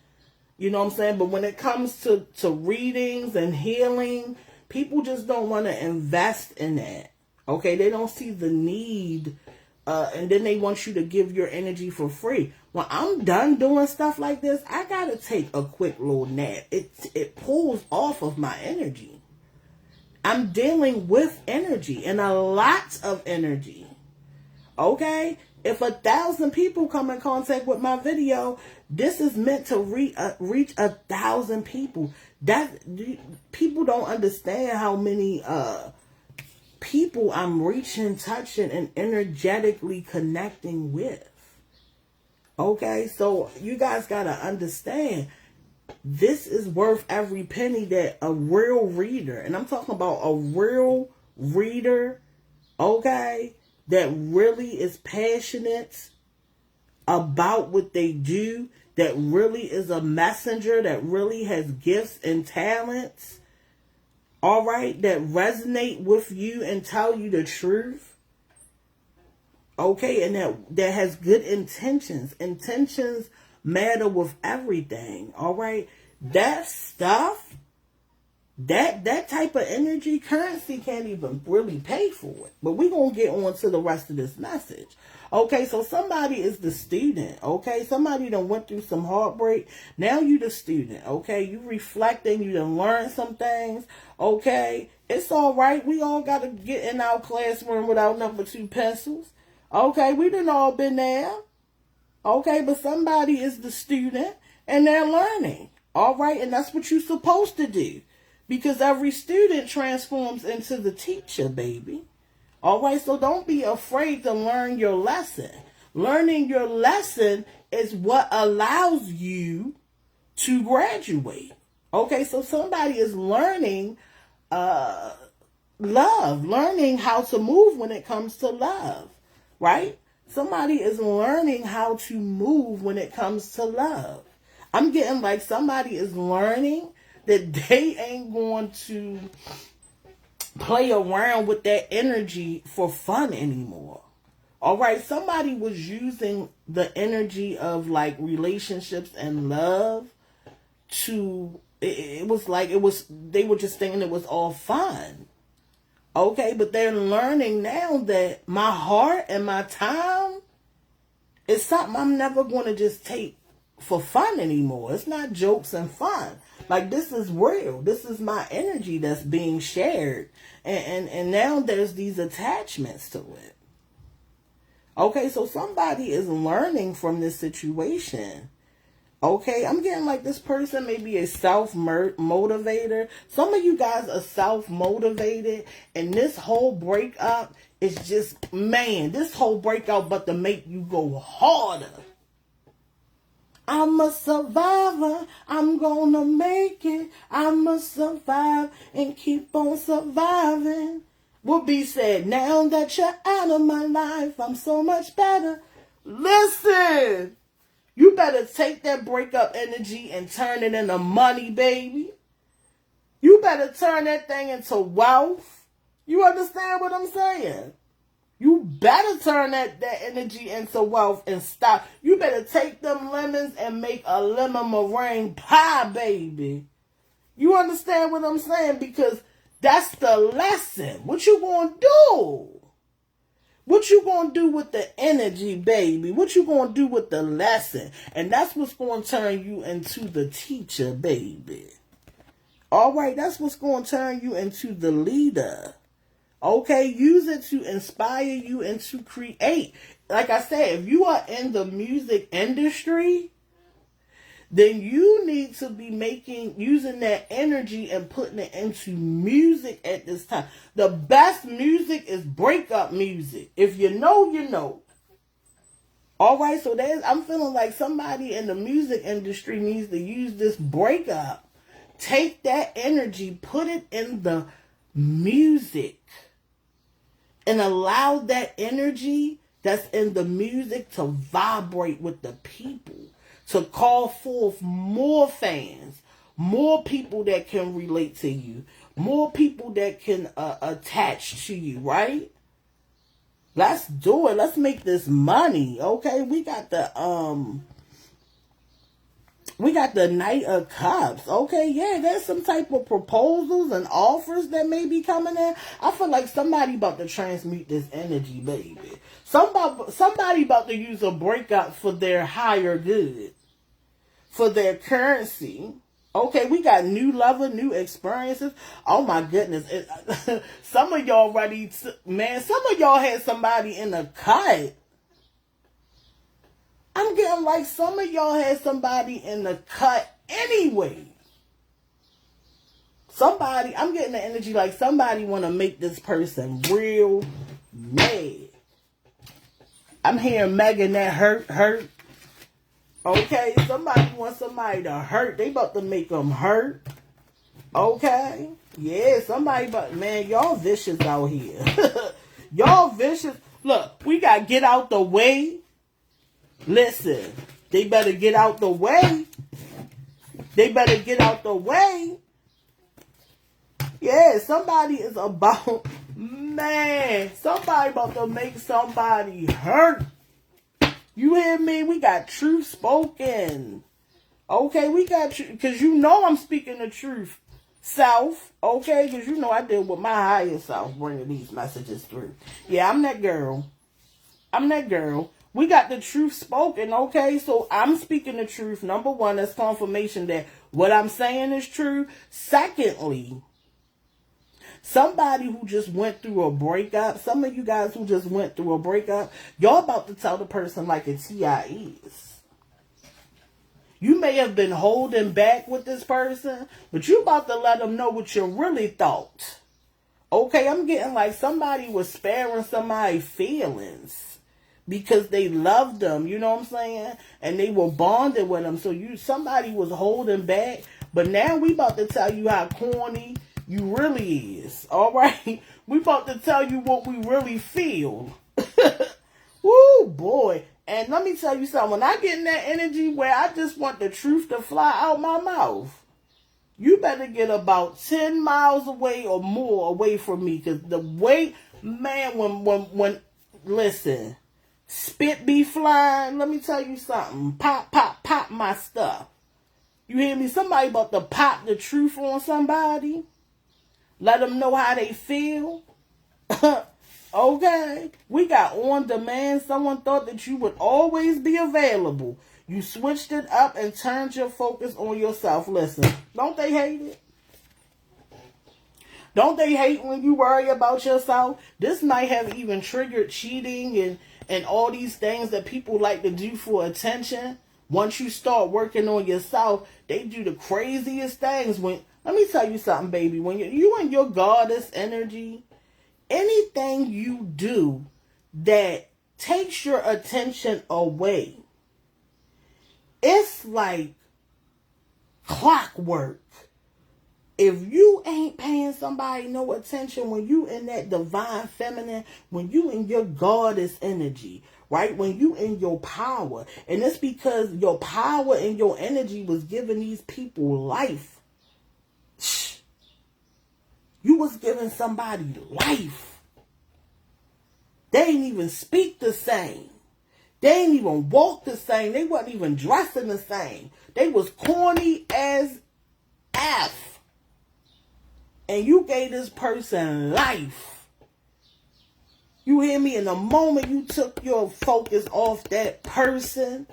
You know what I'm saying? But when it comes to readings and healing, people just don't want to invest in that. Okay, they don't see the need. And then they want you to give your energy for free. When I'm done doing stuff like this, I gotta take a quick little nap. It pulls off of my energy. I'm dealing with energy, and a lot of energy. Okay? If 1,000 people come in contact with my video, this is meant to reach 1,000 people. People don't understand how many people I'm reaching, touching, and energetically connecting with. Okay, so you guys gotta understand, this is worth every penny that a real reader, and I'm talking about a real reader, okay, that really is passionate about what they do, that really is a messenger, that really has gifts and talents, all right, that resonate with you and tell you the truth. Okay, and that has good intentions. Intentions matter with everything. All right. That stuff, that type of energy, currency can't even really pay for it. But we're going to get on to the rest of this message. Okay, so somebody is the student. Okay, somebody done went through some heartbreak. Now you the student. Okay, you reflecting. You done learned some things. Okay, it's all right. We all got to get in our classroom with our number 2 pencils. Okay, we done all been there. Okay, but somebody is the student and they're learning. All right, and that's what you're supposed to do. Because every student transforms into the teacher, baby. All right, so don't be afraid to learn your lesson. Learning your lesson is what allows you to graduate. Okay, so somebody is learning love, learning how to move when it comes to love, right? Somebody is learning how to move when it comes to love. I'm getting like somebody is learning that they ain't going to play around with that energy for fun anymore. All right, somebody was using the energy of like relationships and love to, they were just thinking it was all fun. Okay, but they're learning now that my heart and my time is something I'm never going to just take for fun anymore. It's not jokes and fun. Like, this is real. This is my energy that's being shared. And now there's these attachments to it. Okay, so somebody is learning from this situation. Okay, I'm getting like this person may be a self-motivator. Some of you guys are self-motivated. And this whole breakup is just, man, this whole breakup but to make you go harder. I'm a survivor. I'm gonna make it. I'm a survive and keep on surviving. What be said, now that you're out of my life, I'm so much better. Listen, you better take that breakup energy and turn it into money, baby. You better turn that thing into wealth. You understand what I'm saying? You better turn that energy into wealth and stop. You better take them lemons and make a lemon meringue pie, baby. You understand what I'm saying? Because that's the lesson. What you gonna do? What you gonna do with the energy, baby? What you gonna do with the lesson? And that's what's gonna turn you into the teacher, baby. All right, that's what's gonna turn you into the leader. Okay, use it to inspire you and to create. Like I said, if you are in the music industry, then you need to be using that energy and putting it into music at this time. The best music is breakup music. If you know, you know. All right, so I'm feeling like somebody in the music industry needs to use this breakup. Take that energy, put it in the music, and allow that energy that's in the music to vibrate with the people. To call forth more fans, more people that can relate to you, more people that can attach to you, right? Let's do it. Let's make this money, okay? We got the Knight of Cups, okay? Yeah, there's some type of proposals and offers that may be coming in. I feel like somebody about to transmute this energy, baby. Somebody about to use a breakup for their higher good, for their currency. Okay, we got new lover, new experiences. Oh my goodness. Some of y'all some of y'all had somebody in a cut. I'm getting like some of y'all had somebody in the cut anyway. I'm getting the energy like somebody want to make this person real mad. I'm hearing Megan that hurt. Okay, somebody wants somebody to hurt. They about to make them hurt. Okay, yeah, man, y'all vicious out here. Y'all vicious. Look, we got to get out the way. Listen, they better get out the way. Yeah, somebody is about, man, somebody about to make somebody hurt. You hear me? We got truth spoken. Okay, we got you, because you know I'm speaking the truth, self. Okay, because you know I deal with my higher self bringing these messages through. Yeah, I'm that girl. We got the truth spoken, okay? So I'm speaking the truth. Number one, that's confirmation that what I'm saying is true. Secondly, somebody who just went through a breakup, some of you guys who just went through a breakup, y'all about to tell the person like a TI is. You may have been holding back with this person, but you about to let them know what you really thought. Okay, I'm getting like somebody was sparing somebody's feelings because they loved them, you know what I'm saying? And they were bonded with them. So somebody was holding back, but now we about to tell you how corny you really is. All right, we about to tell you what we really feel. Woo, boy. And let me tell you something. When I get in that energy where I just want the truth to fly out my mouth, you better get about 10 miles away or more away from me. Because the way, man, when listen, spit be flying, let me tell you something. Pop my stuff. You hear me? Somebody about to pop the truth on somebody. Let them know how they feel. Okay. We got on demand. Someone thought that you would always be available. You switched it up and turned your focus on yourself. Listen, don't they hate it? Don't they hate when you worry about yourself? This might have even triggered cheating and all these things that people like to do for attention. Once you start working on yourself, they do the craziest things. Let me tell you something, baby. When you in your goddess energy, anything you do that takes your attention away, it's like clockwork. If you ain't paying somebody no attention when you in that divine feminine, when you in your goddess energy, right? When you in your power, and it's because your power and your energy was giving these people life. You was giving somebody life. They ain't even speak the same. They ain't even walk the same. They wasn't even dressing the same. They was corny as F. And you gave this person life. You hear me? In the moment you took your focus off that person,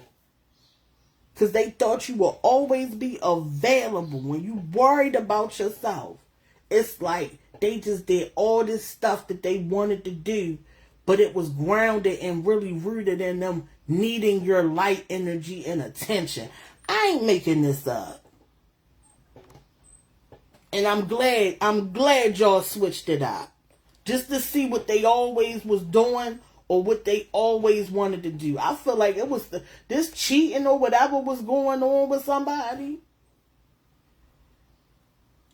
because they thought you will always be available when you worried about yourself. It's like they just did all this stuff that they wanted to do, but it was grounded and really rooted in them needing your light, energy, and attention. I ain't making this up. And I'm glad y'all switched it out. Just to see what they always was doing or what they always wanted to do. I feel like it was this cheating or whatever was going on with somebody.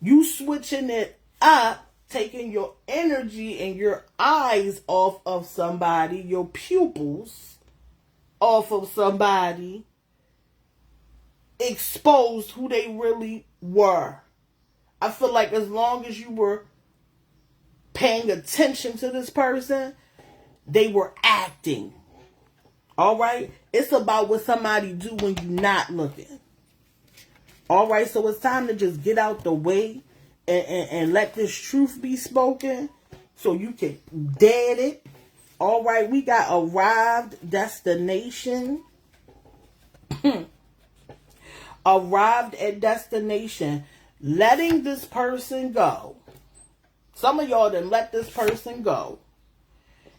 You switching it up, taking your energy and your eyes off of somebody, your pupils off of somebody, exposed who they really were. I feel like as long as you were paying attention to this person, they were acting. All right? It's about what somebody do when you're not looking. All right? So it's time to just get out the way and let this truth be spoken so you can dead it. All right? We got arrived destination. Arrived at destination. Letting this person go. Some of y'all done let this person go.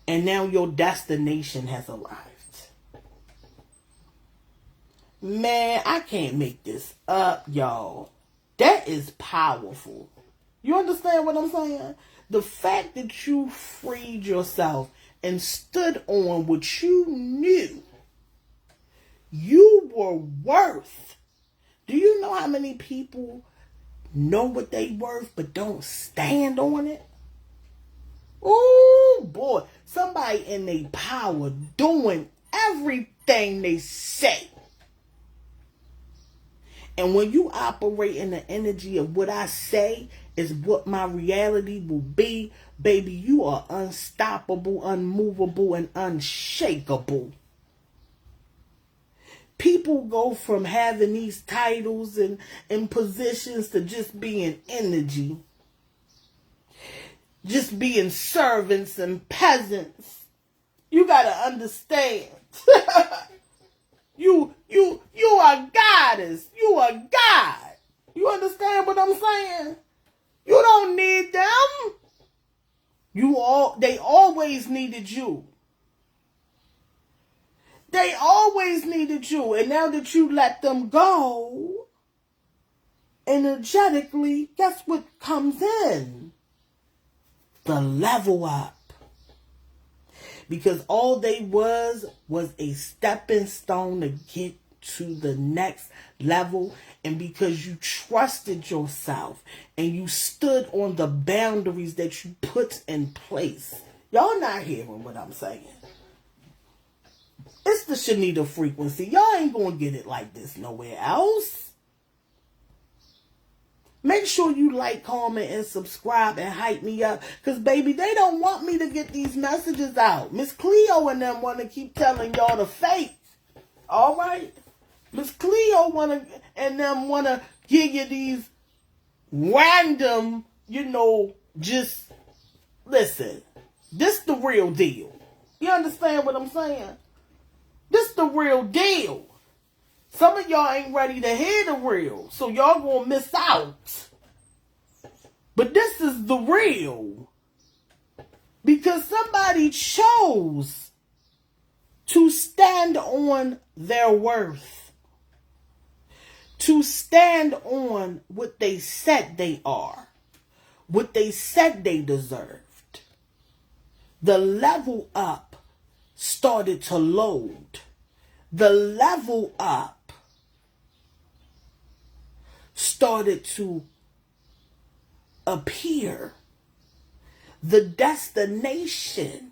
And now your destination has arrived. Man, I can't make this up, y'all. That is powerful. You understand what I'm saying? The fact that you freed yourself and stood on what you knew you were worth. Do you know how many people know what they worth but don't stand on it? Oh boy, somebody in their power doing everything they say. And when you operate in the energy of what I say is what my reality will be, baby, you are unstoppable, unmovable, and unshakable. People go from having these titles and positions to just being energy. Just being servants and peasants. You gotta understand. You are goddess. You are God. You understand what I'm saying? You don't need them. They always needed you. They always needed you. And now that you let them go, energetically, guess what comes in? The level up. Because all they was a stepping stone to get to the next level. And because you trusted yourself and you stood on the boundaries that you put in place. Y'all not hearing what I'm saying. It's the Shanita frequency. Y'all ain't gonna get it like this nowhere else. Make sure you like, comment, and subscribe and hype me up. Because, baby, they don't want me to get these messages out. Miss Cleo and them want to keep telling y'all the fake. All right? Miss Cleo and them want to give you these random, just, listen. This the real deal. You understand what I'm saying? This the real deal. Some of y'all ain't ready to hear the real, so y'all gonna miss out. But this is the real. Because somebody chose to stand on their worth. To stand on what they said they are. What they said they deserved. The level up started to load. The level up started to appear. The destination.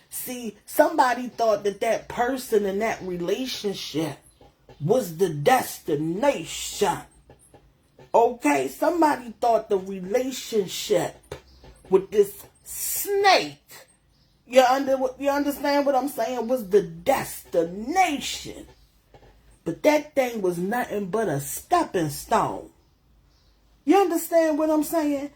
See, somebody thought that person in that relationship was the destination. Okay, somebody thought the relationship with this snake, you understand what I'm saying, was the destination. But that thing was nothing but a stepping stone. You understand what I'm saying?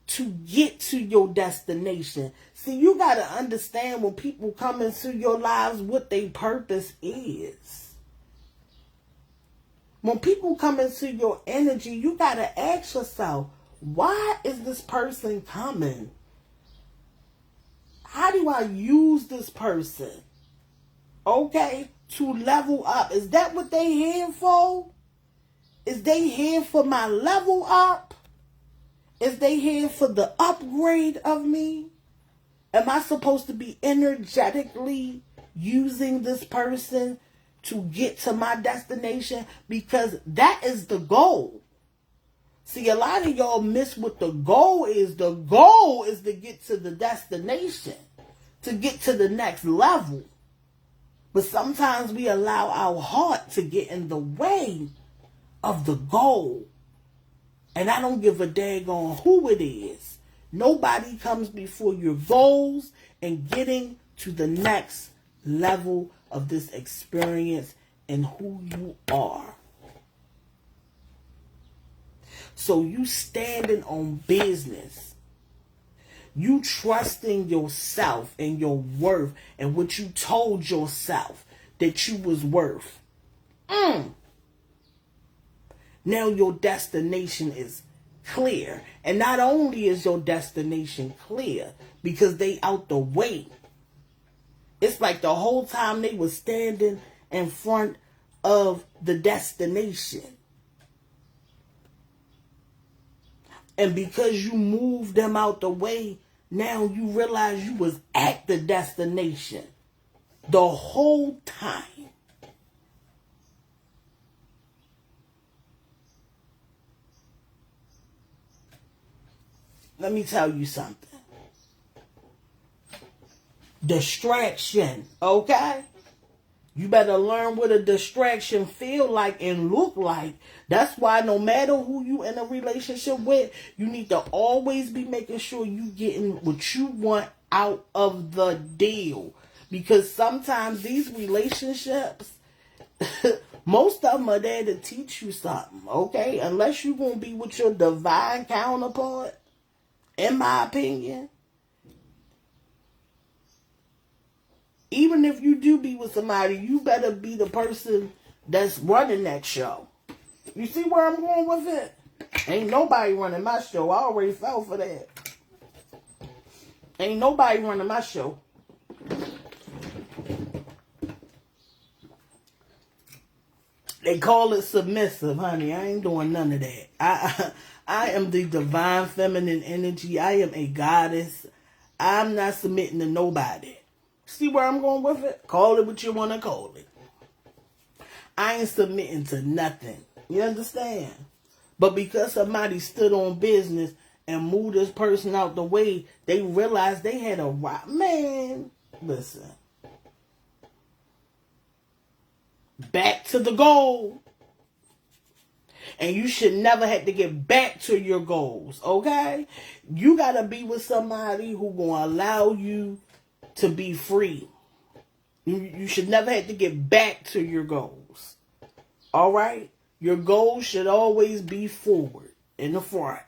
To get to your destination. See, you got to understand when people come into your lives what their purpose is. When people come into your energy, you got to ask yourself, why is this person coming? How do I use this person? Okay, to level up. Is that what they here for? Is they here for my level up? Is they here for the upgrade of me? Am I supposed to be energetically using this person to get to my destination? Because that is the goal. See, a lot of y'all miss what the goal is. The goal is to get to the destination, to get to the next level. But sometimes we allow our heart to get in the way of the goal. And I don't give a daggone who it is. Nobody comes before your goals and getting to the next level of this experience and who you are. So you standing on business. You trusting yourself and your worth and what you told yourself that you was worth. Now your destination is clear. And not only is your destination clear, because they out the way. It's like the whole time they were standing in front of the destination. And because you moved them out the way, now you realize you was at the destination the whole time. Let me tell you something. Distraction, okay? You better learn what a distraction feel like and look like. That's why no matter who you in a relationship with, you need to always be making sure you getting what you want out of the deal. Because sometimes these relationships, most of them are there to teach you something, okay? Unless you're going to be with your divine counterpart, in my opinion. Even if you do be with somebody, you better be the person that's running that show. You see where I'm going with it? Ain't nobody running my show. I already fell for that. Ain't nobody running my show. They call it submissive, honey. I ain't doing none of that. I am the divine feminine energy. I am a goddess. I'm not submitting to nobody. See where I'm going with it? Call it what you want to call it. I ain't submitting to nothing. You understand? But because somebody stood on business and moved this person out the way, they realized they had a right. Man, listen. Back to the goal. And you should never have to get back to your goals, okay? You got to be with somebody who going to allow you to be free. You should never have to get back to your goals. All right? Your goals should always be forward, in the front.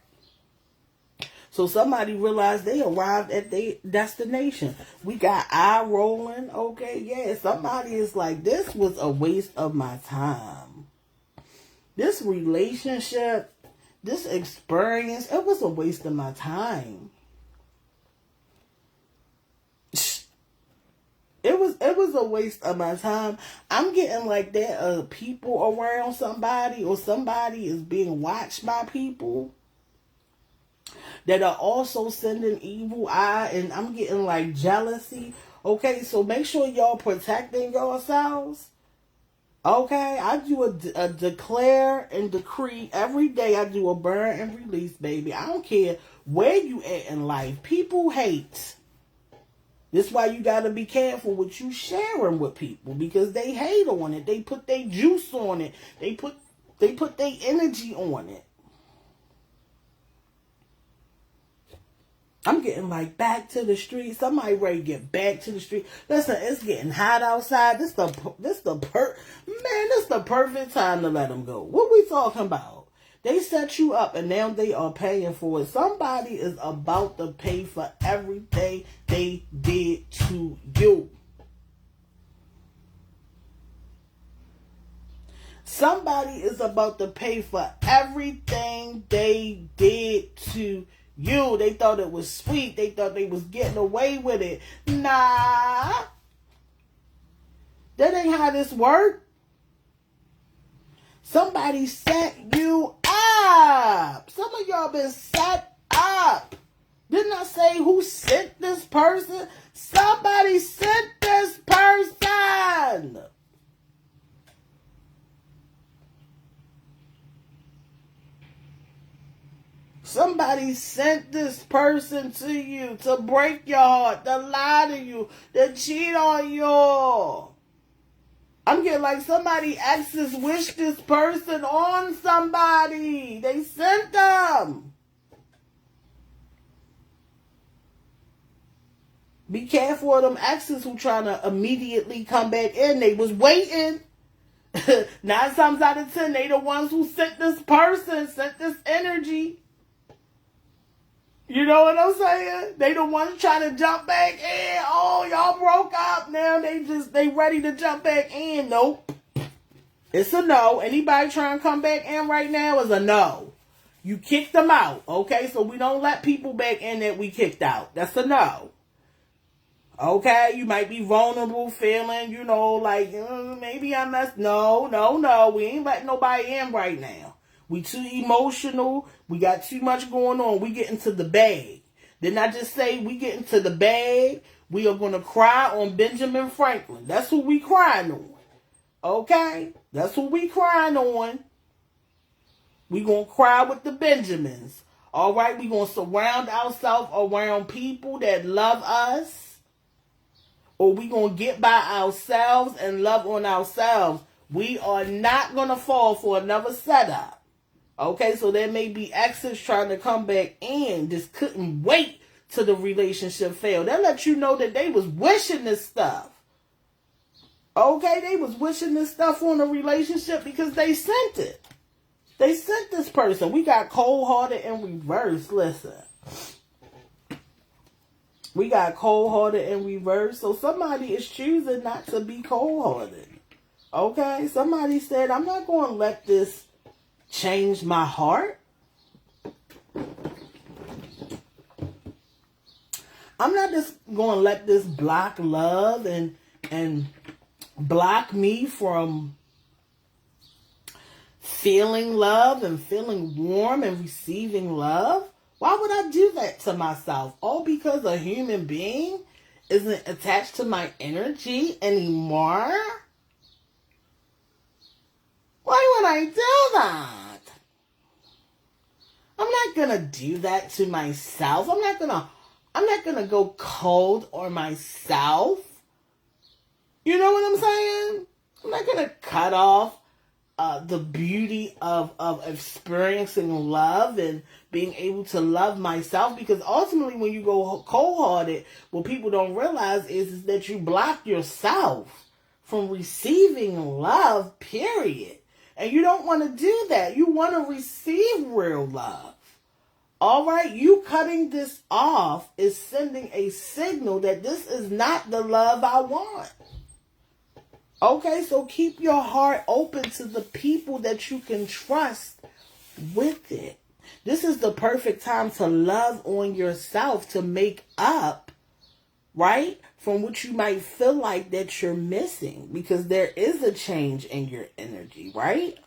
So somebody realized they arrived at their destination. We got eye rolling. Okay, yeah. Somebody is like, this was a waste of my time. This relationship, this experience, it was a waste of my time. It was a waste of my time. I'm getting like that people around somebody, or somebody is being watched by people that are also sending evil eye, and I'm getting like jealousy. Okay, so make sure y'all protecting yourselves. Okay, I do a declare and decree every day. I do a burn and release, baby. I don't care where you at in life. People hate. That's why you got to be careful what you sharing with people, because they hate on it. They put their juice on it. They put their energy on it. I'm getting like back to the street. Somebody ready to get back to the street. Listen, it's getting hot outside. This the perfect time to let them go. What we talking about? They set you up and now they are paying for it. Somebody is about to pay for everything they did to you. Somebody is about to pay for everything they did to you. They thought it was sweet. They thought they was getting away with it. Nah. That ain't how this work. Somebody set you up. Some of y'all been set up. Didn't I say who sent this person? Somebody sent this person. Somebody sent this person to you to break your heart, to lie to you, to cheat on you. I'm getting like somebody exes wish this person on somebody. They sent them. Be careful of them exes who trying to immediately come back in. They was waiting. 9 times out of 10, they the ones who sent this person, sent this energy. You know what I'm saying? They the ones trying to jump back in. Oh, y'all broke up. Now they ready to jump back in. Nope. It's a no. Anybody trying to come back in right now is a no. You kicked them out. Okay? So we don't let people back in that we kicked out. That's a no. Okay? You might be vulnerable, feeling, like, maybe I messed. No. We ain't letting nobody in right now. We too emotional. We got too much going on. We get into the bag. Didn't I just say we get into the bag? We are going to cry on Benjamin Franklin. That's who we crying on. Okay? That's who we crying on. We going to cry with the Benjamins. All right? We going to surround ourselves around people that love us. Or we going to get by ourselves and love on ourselves. We are not going to fall for another setup. Okay, so there may be exes trying to come back in, just couldn't wait till the relationship failed. That let you know that they was wishing this stuff. Okay, they was wishing this stuff on a relationship because they sent it. They sent this person. We got cold-hearted in reverse. Listen. We got cold-hearted in reverse. So somebody is choosing not to be cold-hearted. Okay, somebody said, I'm not going to let this change my heart. I'm not just going to let this block love and block me from feeling love and feeling warm and receiving love. Why would I do that to myself? All because a human being isn't attached to my energy anymore? Why would I do that? I'm not going to do that to myself. I'm not going to go cold on myself. You know what I'm saying? I'm not going to cut off the beauty of experiencing love and being able to love myself, because ultimately when you go cold-hearted, what people don't realize is that you block yourself from receiving love, period. And you don't want to do that. You want to receive real love. All right? You cutting this off is sending a signal that this is not the love I want. Okay? So keep your heart open to the people that you can trust with it. This is the perfect time to love on yourself, to make up, right, from what you might feel like that you're missing, because there is a change in your energy, right?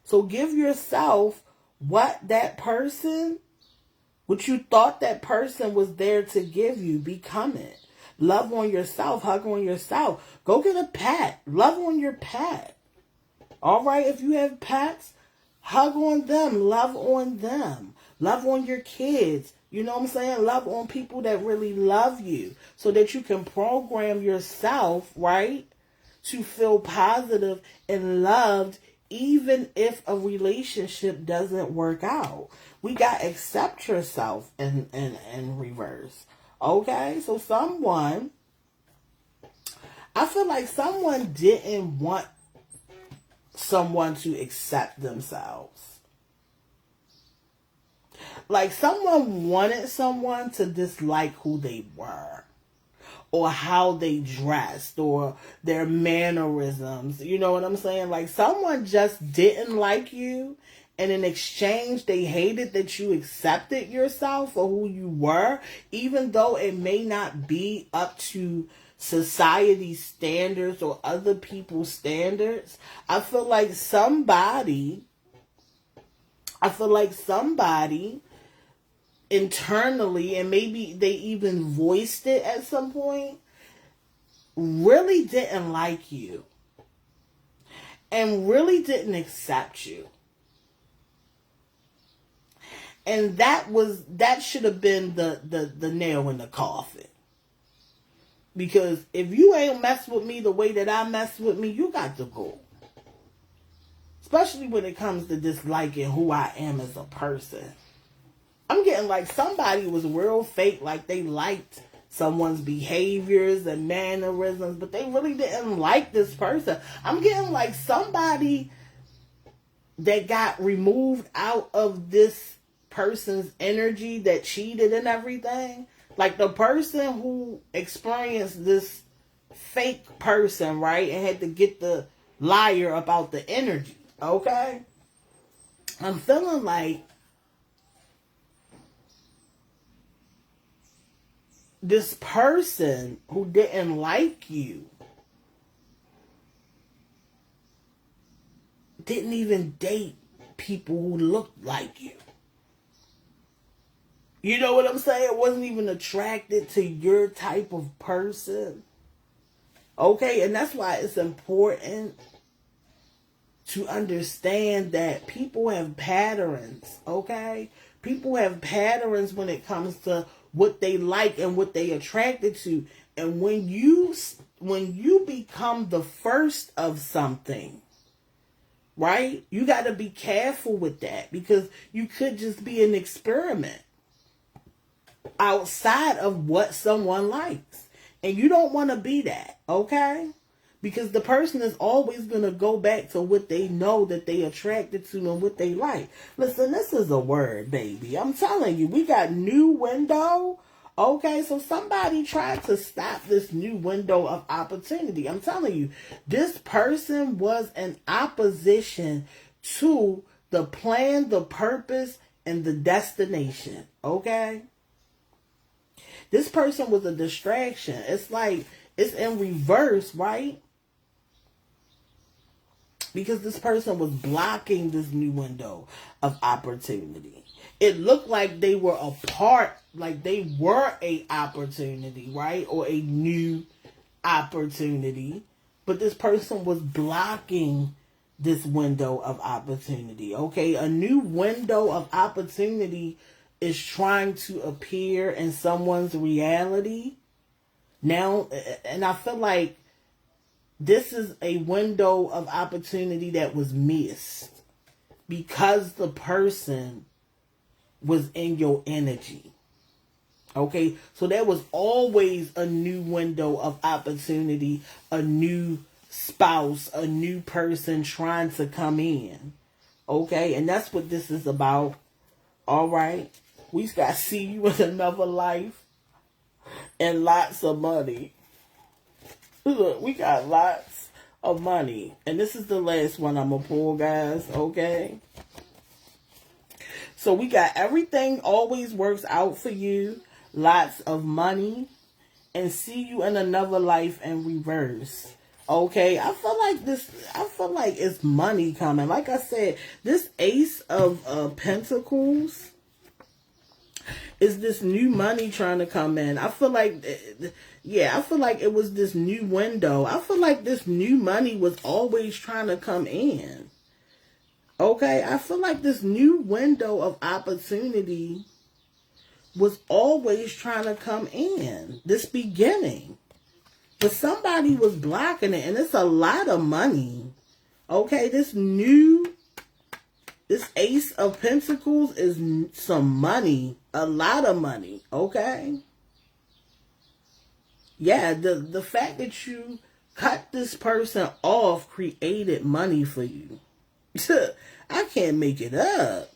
So give yourself what you thought that person was there to give you. Become it. Love on yourself. Hug on yourself. Go get a pet. Love on your pet. All right, if you have pets, hug on them. Love on them. Love on your kids. You know what I'm saying? Love on people that really love you, so that you can program yourself, right, to feel positive and loved even if a relationship doesn't work out. We got accept yourself in reverse. Okay? So I feel like someone didn't want someone to accept themselves. Like someone wanted someone to dislike who they were, or how they dressed, or their mannerisms. You know what I'm saying? Like someone just didn't like you, and in exchange they hated that you accepted yourself for who you were, even though it may not be up to society's standards or other people's standards. I feel like somebody internally, and maybe they even voiced it at some point, really didn't like you and really didn't accept you. And that should have been the nail in the coffin. Because if you ain't mess with me the way that I mess with me, you got to go. Especially when it comes to disliking who I am as a person. I'm getting like somebody was real fake, like they liked someone's behaviors and mannerisms, but they really didn't like this person. I'm getting like somebody that got removed out of this person's energy that cheated and everything. Like the person who experienced this fake person, right, and had to get the liar about the energy, okay? I'm feeling like this person who didn't like you didn't even date people who looked like you. You know what I'm saying? Wasn't even attracted to your type of person. Okay, and that's why it's important to understand that people have patterns, okay? People have patterns when it comes to what they like and what they attracted to. And when you become the first of something, right? You got to be careful with that, because you could just be an experiment outside of what someone likes. And you don't want to be that, okay? Because the person is always going to go back to what they know that they attracted to and what they like. Listen, this is a word, baby. I'm telling you, we got new window. Okay, so somebody tried to stop this new window of opportunity. I'm telling you, this person was in opposition to the plan, the purpose, and the destination. Okay? This person was a distraction. It's like, it's in reverse, right? Because this person was blocking this new window of opportunity. It looked like they were a part, like they were a opportunity, right? Or a new opportunity. But this person was blocking this window of opportunity, okay? A new window of opportunity is trying to appear in someone's reality now. And I feel like this is a window of opportunity that was missed because the person was in your energy. Okay, so there was always a new window of opportunity, a new spouse, a new person trying to come in. Okay, and that's what this is about. All right, we got to see you in another life and lots of money. Look, we got lots of money. And this is the last one I'm going to pull, guys. Okay. So we got everything always works out for you. Lots of money. And see you in another life in reverse. Okay. I feel like it's money coming. Like I said, this Ace of Pentacles is this new money trying to come in. I feel like, I feel like it was this new window. I feel like this new money was always trying to come in. Okay, I feel like this new window of opportunity was always trying to come in. This beginning. But somebody was blocking it, and it's a lot of money. Okay, this Ace of Pentacles is some money. A lot of money. Okay? Yeah, the fact that you cut this person off created money for you. I can't make it up.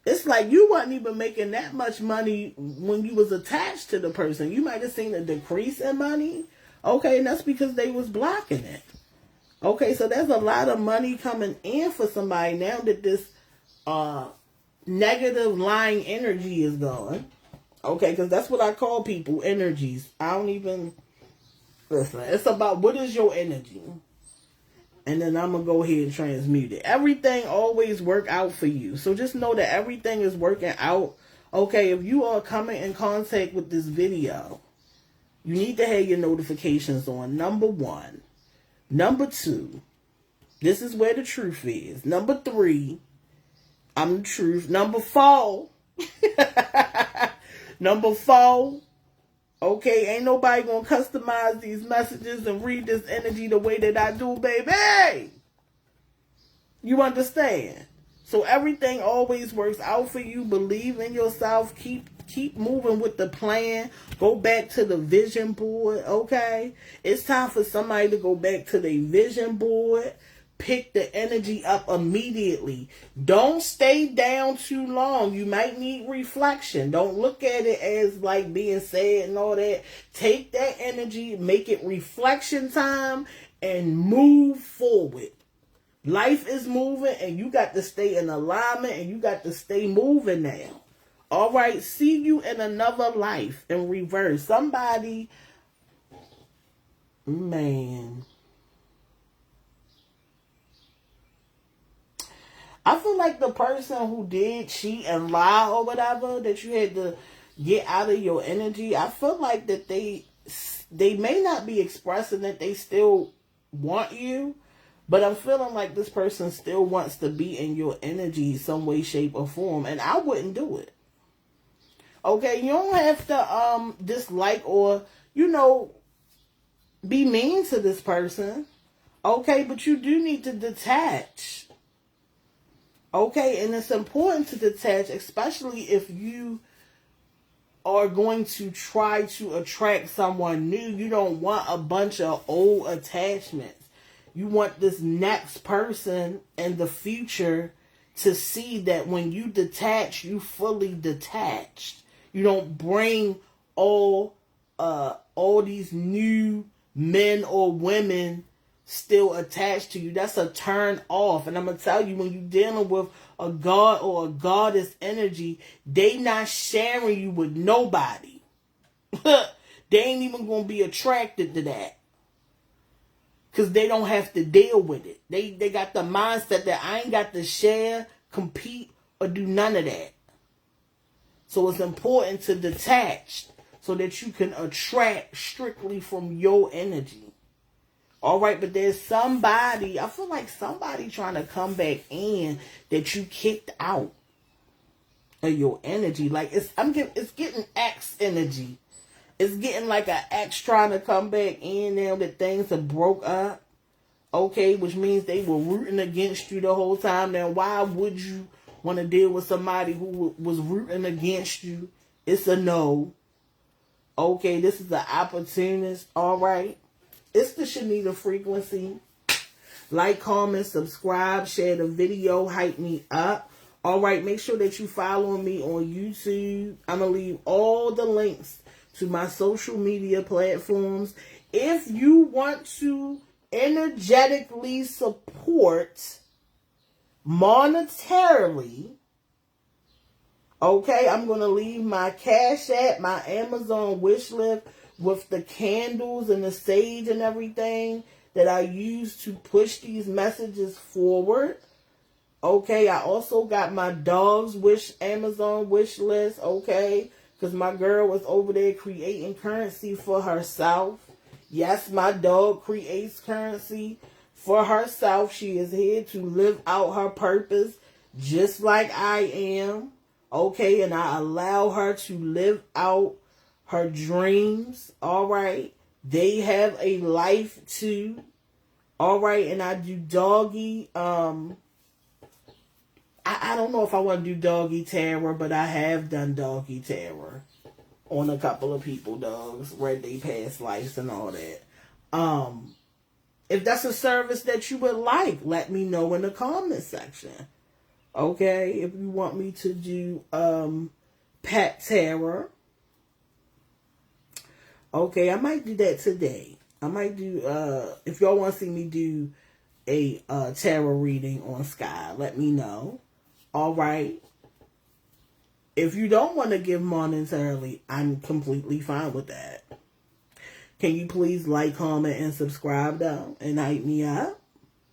It's like you wasn't even making that much money when you was attached to the person. You might have seen a decrease in money. Okay, and that's because they was blocking it. Okay, so there's a lot of money coming in for somebody now that this negative lying energy is gone. Okay, because that's what I call people, energies. I don't even... Listen, it's about what is your energy. And then I'm going to go ahead and transmute it. Everything always work out for you. So just know that everything is working out. Okay, if you are coming in contact with this video, you need to have your notifications on. Number 1. Number 2, this is where the truth is. Number 3, I'm the truth. Number 4, number 4, okay, ain't nobody gonna customize these messages and read this energy the way that I do, baby. You understand? So everything always works out for you. Believe in yourself. Keep moving with the plan. Go back to the vision board, okay? It's time for somebody to go back to their vision board. Pick the energy up immediately. Don't stay down too long. You might need reflection. Don't look at it as like being sad and all that. Take that energy, make it reflection time, and move forward. Life is moving, and you got to stay in alignment, and you got to stay moving now. All right, see you in another life in reverse. Somebody, man. I feel like the person who did cheat and lie or whatever, that you had to get out of your energy, I feel like that they may not be expressing that they still want you, but I'm feeling like this person still wants to be in your energy some way, shape, or form, and I wouldn't do it. Okay, you don't have to dislike or, be mean to this person. Okay, but you do need to detach. Okay, and it's important to detach, especially if you are going to try to attract someone new. You don't want a bunch of old attachments. You want this next person in the future to see that when you detach, you fully detached. You don't bring all these new men or women still attached to you. That's a turn off. And I'm going to tell you, when you're dealing with a god or a goddess energy, they not sharing you with nobody. They ain't even going to be attracted to that. Because they don't have to deal with it. They got the mindset that I ain't got to share, compete, or do none of that. So it's important to detach so that you can attract strictly from your energy. All right, but there's somebody, I feel like somebody trying to come back in that you kicked out of your energy. Like it's getting X energy. It's getting like an ex trying to come back in now that things are broke up. Okay, which means they were rooting against you the whole time. Now, why would you want to deal with somebody who was rooting against you? It's a no. Okay, this is an opportunist. All right. It's the Shanita frequency. Like, comment, subscribe, share the video, hype me up. All right, make sure that you follow me on YouTube. I'm going to leave all the links to my social media platforms. If you want to energetically support monetarily, okay, I'm going to leave my Cash App, my Amazon wish list with the candles and the sage and everything that I use to push these messages forward. Okay, I also got my dog's Amazon wish list, okay, because my girl was over there creating currency for herself. Yes, my dog creates currency for herself. She is here to live out her purpose just like I am. Okay, and I allow her to live out her dreams. All right. They have a life too. All right, and I do doggy. I don't know if I want to do doggy terror, but I have done doggy terror on a couple of people, dogs, read their past lives and all that. If that's a service that you would like, let me know in the comment section. Okay, if you want me to do pet terror, okay, I might do that today. I might do if y'all want to see me do a tarot reading on Skhye, let me know. All right. If you don't want to give monetarily, I'm completely fine with that. Can you please like, comment, and subscribe though, and hype me up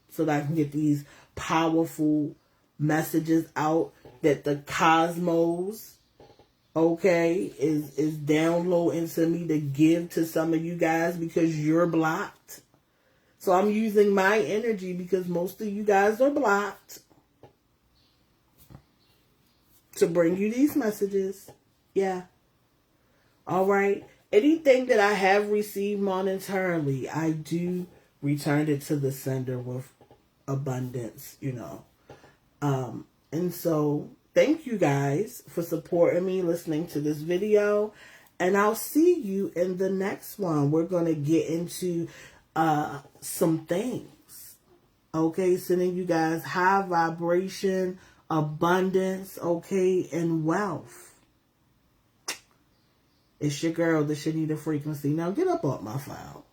so that I can get these powerful messages out that the cosmos, okay, is downloading to me to give to some of you guys because you're blocked. So I'm using my energy because most of you guys are blocked to bring you these messages. Yeah. All right. Anything that I have received monetarily, I do return it to the sender with abundance, you know. And so thank you guys for supporting me, listening to this video. And I'll see you in the next one. We're going to get into some things. Okay, sending you guys high vibration, abundance, okay, and wealth. It's your girl, the Shanita Frequency. Now get up off my file.